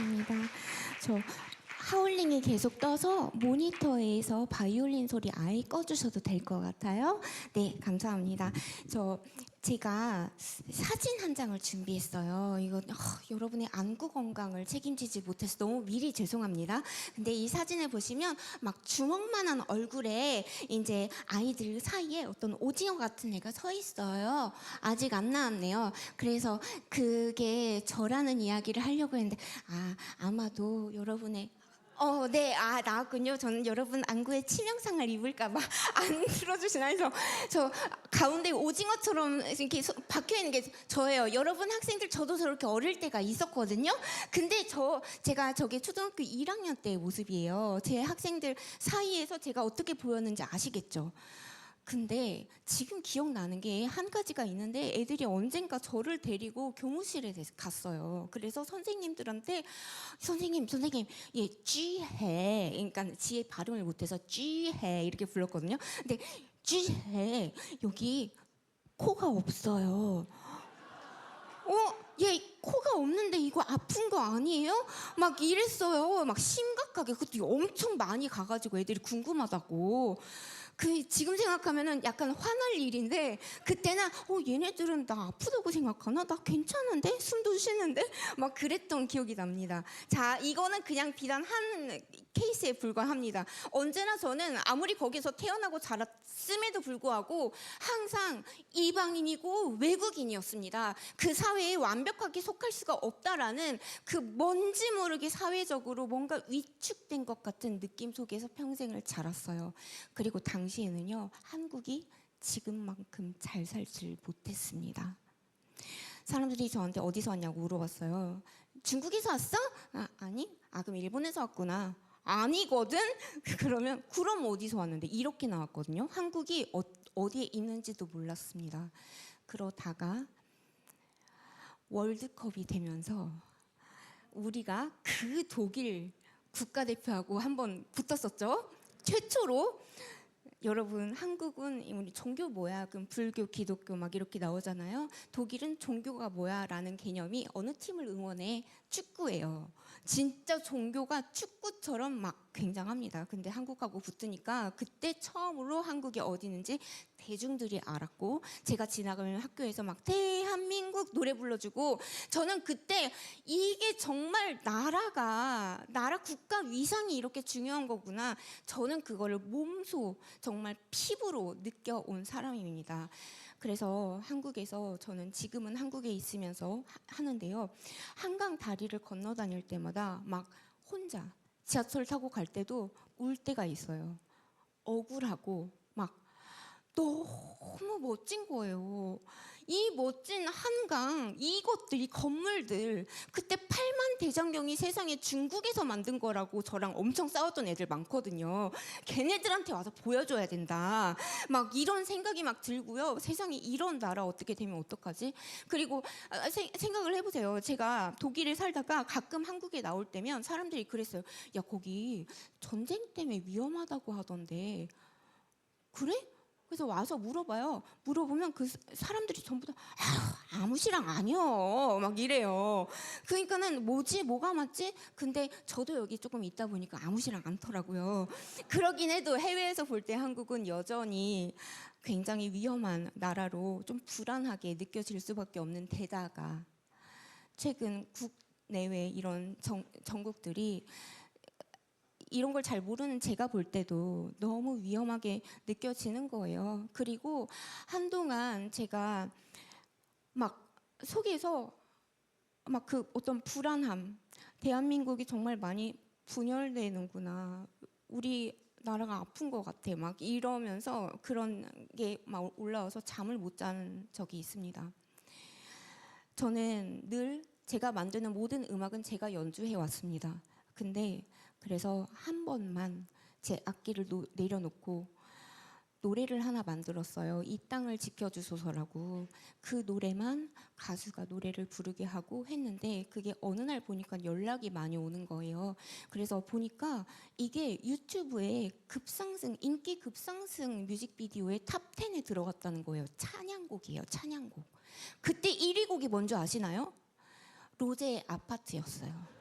감사합니다. 저 하울링이 계속 떠서 모니터에서 바이올린 소리 아예 꺼주셔도 될 것 같아요. 네, 감사합니다. 제가 사진 한 장을 준비했어요. 이거 여러분의 안구 건강을 책임지지 못해서 너무 미리 죄송합니다. 근데 이 사진을 보시면 막 주먹만한 얼굴에 이제 아이들 사이에 어떤 오징어 같은 애가 서 있어요. 아직 안 나왔네요. 그래서 그게 저라는 이야기를 하려고 했는데 아마도 여러분의 네, 나왔군요. 저는 여러분 안구에 치명상을 입을까봐 안 들어주시나 해서 저 가운데 오징어처럼 이렇게 박혀 있는 게 저예요. 여러분 학생들 저도 저렇게 어릴 때가 있었거든요. 근데 제가 저게 초등학교 1학년 때의 모습이에요. 제 학생들 사이에서 제가 어떻게 보였는지 아시겠죠? 근데 지금 기억나는 게 한 가지가 있는데 애들이 언젠가 저를 데리고 교무실에 갔어요. 그래서 선생님들한테 선생님 얘 쥐해, 그러니까 지의 발음을 못해서 쥐해 이렇게 불렀거든요. 근데 쥐해 여기 코가 없어요. 얘 코가 없는데 이거 아픈 거 아니에요? 막 이랬어요. 막 심각하게. 그것도 엄청 많이 가가지고 애들이 궁금하다고. 지금 생각하면은 약간 화날 일인데 그때는 얘네들은 나 아프다고 생각하나? 나 괜찮은데? 숨도 쉬는데? 막 그랬던 기억이 납니다. 자, 이거는 그냥 비단 한 케이스에 불과합니다. 언제나 저는 아무리 거기서 태어나고 자랐음에도 불구하고 항상 이방인이고 외국인이었습니다. 그 사회에 완벽하게 속할 수가 없다라는 그 뭔지 모르게 사회적으로 뭔가 위축된 것 같은 느낌 속에서 평생을 자랐어요. 그리고 당시에는요, 한국이 지금만큼 잘 살질 못했습니다. 사람들이 저한테 어디서 왔냐고 물어봤어요. 중국에서 왔어? 아니. 그럼 일본에서 왔구나. 아니거든? 그러면 그럼 어디서 왔는데? 이렇게 나왔거든요. 한국이 어디에 있는지도 몰랐습니다. 그러다가 월드컵이 되면서 우리가 그 독일 국가대표하고 한번 붙었었죠. 최초로. 여러분, 한국은 우리 종교 뭐야? 그럼 불교, 기독교 막 이렇게 나오잖아요. 독일은 종교가 뭐야? 라는 개념이 어느 팀을 응원해? 축구예요. 진짜 종교가 축구처럼 막 굉장합니다. 근데 한국하고 붙으니까 그때 처음으로 한국이 어디 있는지 대중들이 알았고, 제가 지나가면 학교에서 막 대한민국 노래 불러주고, 저는 그때 이게 정말 나라 국가 위상이 이렇게 중요한 거구나. 저는 그거를 몸소 정말 피부로 느껴온 사람입니다. 그래서 한국에서 저는 지금은 한국에 있으면서 하는데요. 한강 다리를 건너 다닐 때마다 막 혼자 지하철 타고 갈 때도 울 때가 있어요. 억울하고 막 너무 멋진 거예요. 이 멋진 한강, 이것들, 이 건물들, 그때 8만 대장경이 세상에 중국에서 만든 거라고 저랑 엄청 싸웠던 애들 많거든요. 걔네들한테 와서 보여줘야 된다. 막 이런 생각이 막 들고요. 세상에 이런 나라 어떻게 되면 어떡하지? 그리고 생각을 해보세요. 제가 독일에 살다가 가끔 한국에 나올 때면 사람들이 그랬어요. 야, 거기 전쟁 때문에 위험하다고 하던데. 그래? 그래서 와서 물어봐요. 물어보면 그 사람들이 전부 다 아무 시랑 아니요 막 이래요. 그러니까는 뭐가 맞지? 근데 저도 여기 조금 있다 보니까 아무 시랑 않더라고요. 그러긴 해도 해외에서 볼 때 한국은 여전히 굉장히 위험한 나라로 좀 불안하게 느껴질 수밖에 없는 데다가 최근 국내외 이런 정국들이 이런 걸 잘 모르는 제가 볼 때도 너무 위험하게 느껴지는 거예요. 그리고 한동안 제가 막 속에서 막 그 어떤 불안함, 대한민국이 정말 많이 분열되는구나, 우리 나라가 아픈 것 같아, 막 이러면서 그런 게 막 올라와서 잠을 못 자는 적이 있습니다. 저는 늘 제가 만드는 모든 음악은 제가 연주해 왔습니다. 근데 그래서 한 번만 제 악기를 내려놓고 노래를 하나 만들었어요. 이 땅을 지켜주소서라고. 그 노래만 가수가 노래를 부르게 하고 했는데 그게 어느 날 보니까 연락이 많이 오는 거예요. 그래서 보니까 이게 유튜브에 인기 급상승 뮤직비디오의 탑 10에 들어갔다는 거예요. 찬양곡이에요. 찬양곡. 그때 1위 곡이 뭔지 아시나요? 로제의 아파트였어요.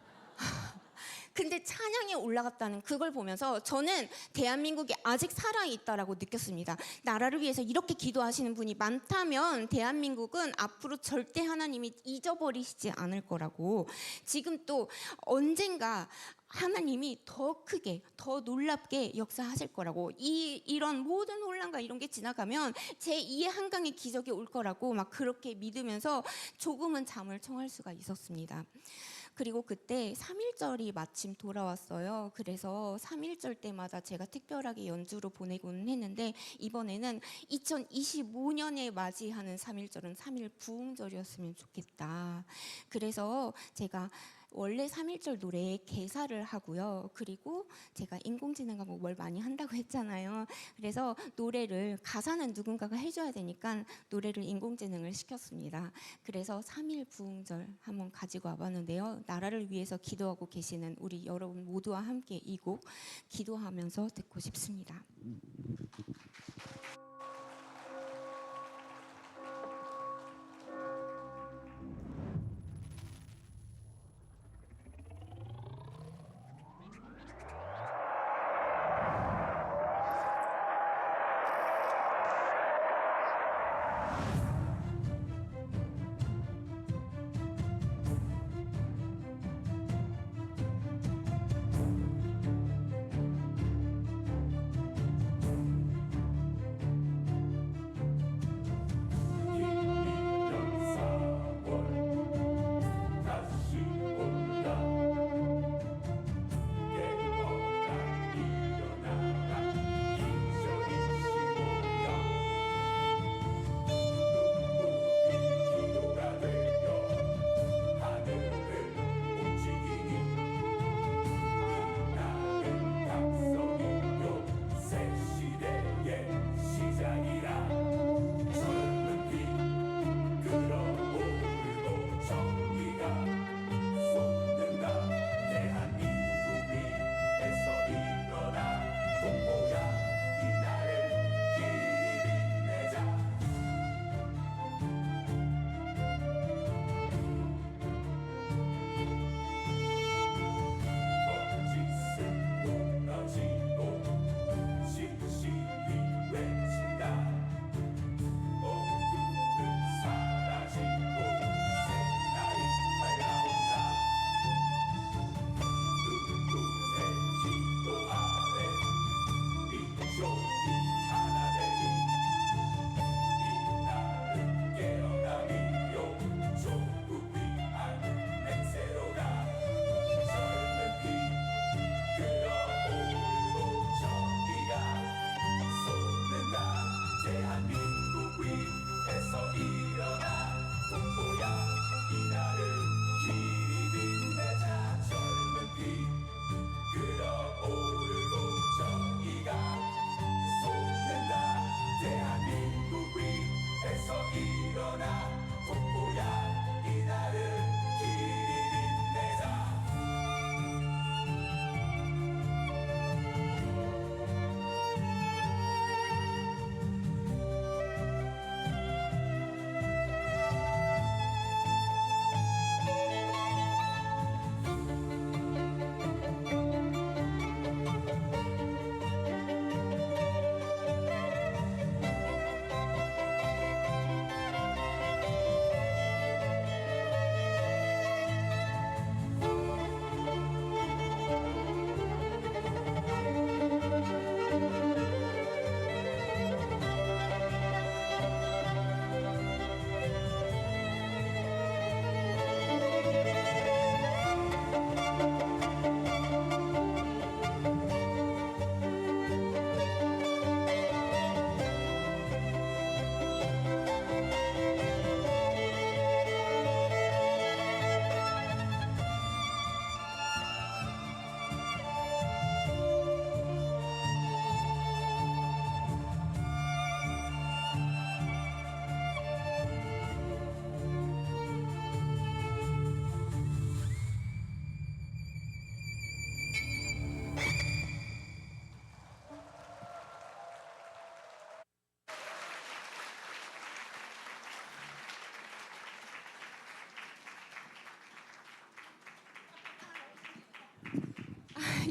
근데 찬양에 올라갔다는 그걸 보면서 저는 대한민국이 아직 살아있다라고 느꼈습니다. 나라를 위해서 이렇게 기도하시는 분이 많다면 대한민국은 앞으로 절대 하나님이 잊어버리시지 않을 거라고, 지금 또 언젠가 하나님이 더 크게 더 놀랍게 역사하실 거라고, 이런 모든 혼란과 이런 게 지나가면 제2의 한강의 기적이 올 거라고 막 그렇게 믿으면서 조금은 잠을 청할 수가 있었습니다. 그리고 그때 3.1절이 마침 돌아왔어요. 그래서 3.1절 때마다 제가 특별하게 연주로 보내고는 했는데, 이번에는 2025년에 맞이하는 3.1절은 3.1 부흥절이었으면 좋겠다. 그래서 제가 원래 3.1절 노래에 개사를 하고요. 그리고 제가 인공지능과 뭐 뭘 많이 한다고 했잖아요. 그래서 노래를, 가사는 누군가가 해줘야 되니까 노래를 인공지능을 시켰습니다. 그래서 3.1 부흥절 한번 가지고 와봤는데요. 나라를 위해서 기도하고 계시는 우리 여러분 모두와 함께 이 곡 기도하면서 듣고 싶습니다.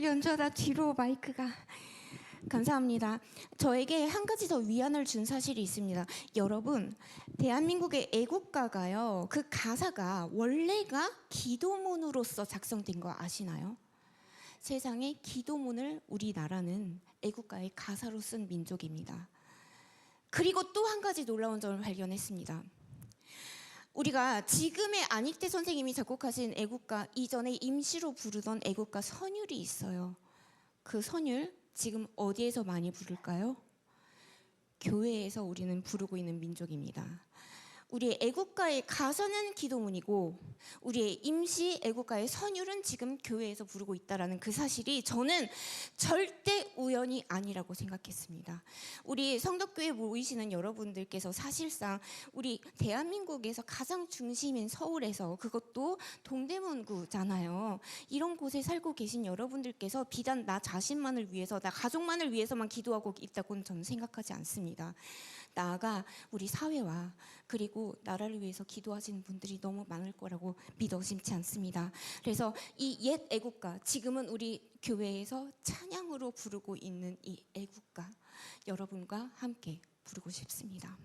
연주하다 뒤로 마이크가. 감사합니다. 저에게 한 가지 더 위안을 준 사실이 있습니다. 여러분, 대한민국의 애국가가요. 그 가사가 원래가 기도문으로서 작성된 거 아시나요? 세상의 기도문을 우리나라는 애국가의 가사로 쓴 민족입니다. 그리고 또 한 가지 놀라운 점을 발견했습니다. 우리가 지금의 안익태 선생님이 작곡하신 애국가 이전에 임시로 부르던 애국가 선율이 있어요. 그 선율 지금 어디에서 많이 부를까요? 교회에서 우리는 부르고 있는 민족입니다. 우리의 애국가의 가사는 기도문이고 우리의 임시 애국가의 선율은 지금 교회에서 부르고 있다는 그 사실이 저는 절대 우연이 아니라고 생각했습니다. 우리 성덕교회 모이시는 여러분들께서 사실상 우리 대한민국에서 가장 중심인 서울에서 그것도 동대문구잖아요. 이런 곳에 살고 계신 여러분들께서 비단 나 자신만을 위해서 나 가족만을 위해서만 기도하고 있다고는 저는 생각하지 않습니다. 나아가 우리 사회와 그리고 나라를 위해서 기도하시는 분들이 너무 많을 거라고 믿어 심지 않습니다. 그래서 이 옛 애국가, 지금은 우리 교회에서 찬양으로 부르고 있는 이 애국가 여러분과 함께 부르고 싶습니다.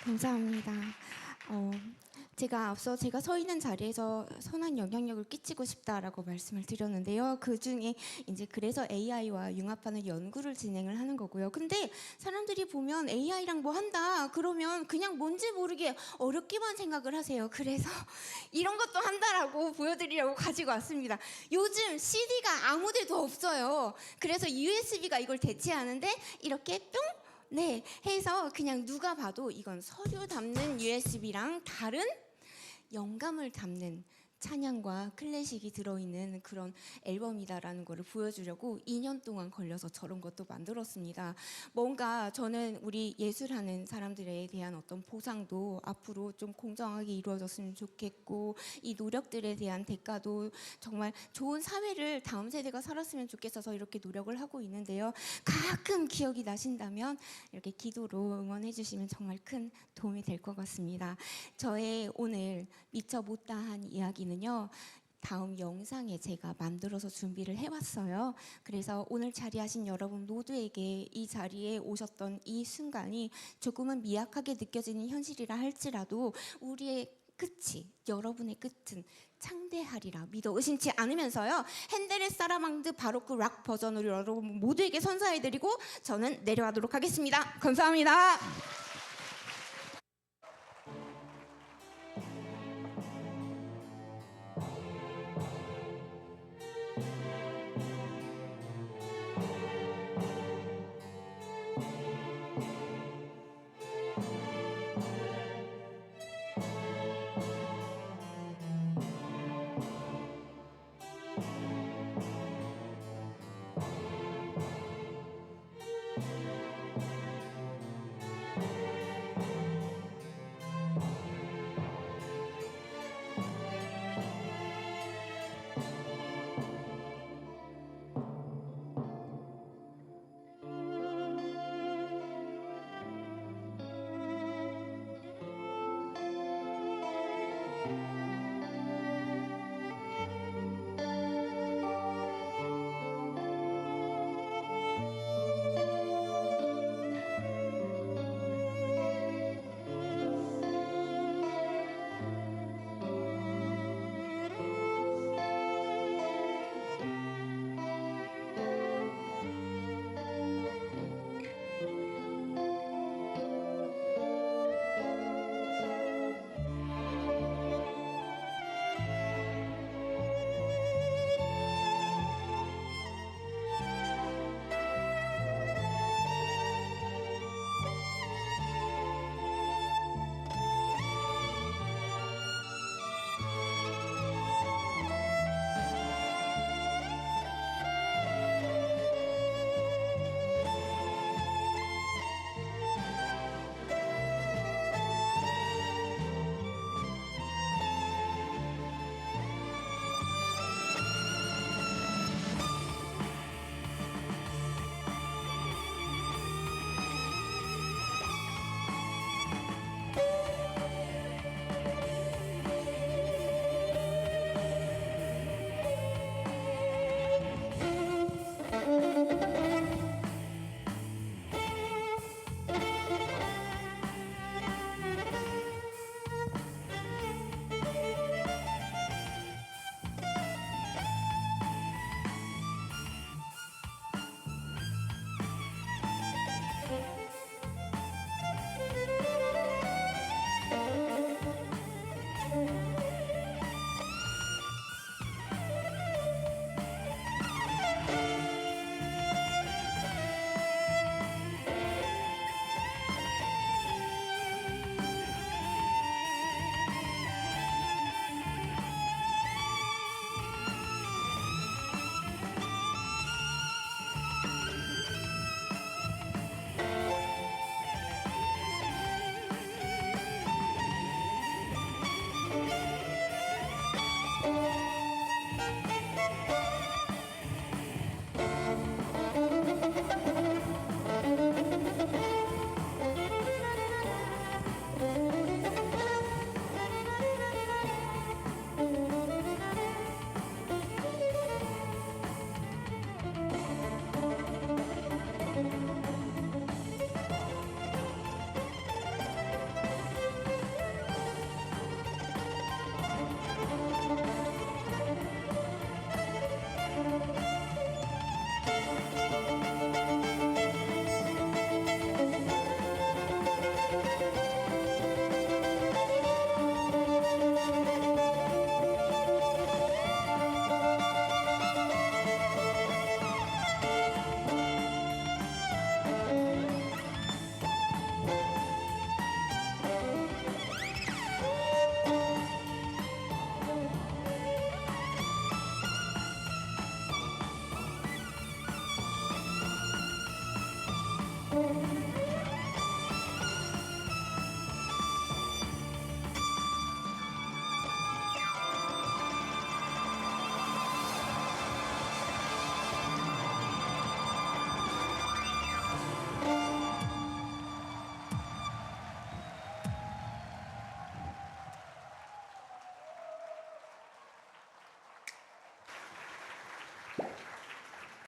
감사합니다. 제가 앞서 제가 서 있는 자리에서 선한 영향력을 끼치고 싶다라고 말씀을 드렸는데요. 그 중에 이제 그래서 AI와 융합하는 연구를 진행을 하는 거고요. 근데 사람들이 보면 AI랑 뭐 한다 그러면 그냥 뭔지 모르게 어렵기만 생각을 하세요. 그래서 이런 것도 한다라고 보여드리려고 가지고 왔습니다. 요즘 CD가 아무데도 없어요. 그래서 USB가 이걸 대체하는데 이렇게 뿅 네, 해서 그냥 누가 봐도 이건 서류 담는 USB랑 다른 영감을 담는 찬양과 클래식이 들어있는 그런 앨범이다라는 거를 보여주려고 2년 동안 걸려서 저런 것도 만들었습니다. 뭔가 저는 우리 예술하는 사람들에 대한 어떤 보상도 앞으로 좀 공정하게 이루어졌으면 좋겠고 이 노력들에 대한 대가도 정말 좋은 사회를 다음 세대가 살았으면 좋겠어서 이렇게 노력을 하고 있는데요. 가끔 기억이 나신다면 이렇게 기도로 응원해 주시면 정말 큰 도움이 될 것 같습니다. 저의 오늘 미처 못다한 이야기는요, 다음 영상에 제가 만들어서 준비를 해왔어요. 그래서 오늘 자리하신 여러분 모두에게 이 자리에 오셨던 이 순간이 조금은 미약하게 느껴지는 현실이라 할지라도 우리의 끝이, 여러분의 끝은 창대하리라 믿어 의심치 않으면서요, 핸델의 사라망드 바로크 락 버전으로 여러분 모두에게 선사해드리고 저는 내려가도록 하겠습니다. 감사합니다.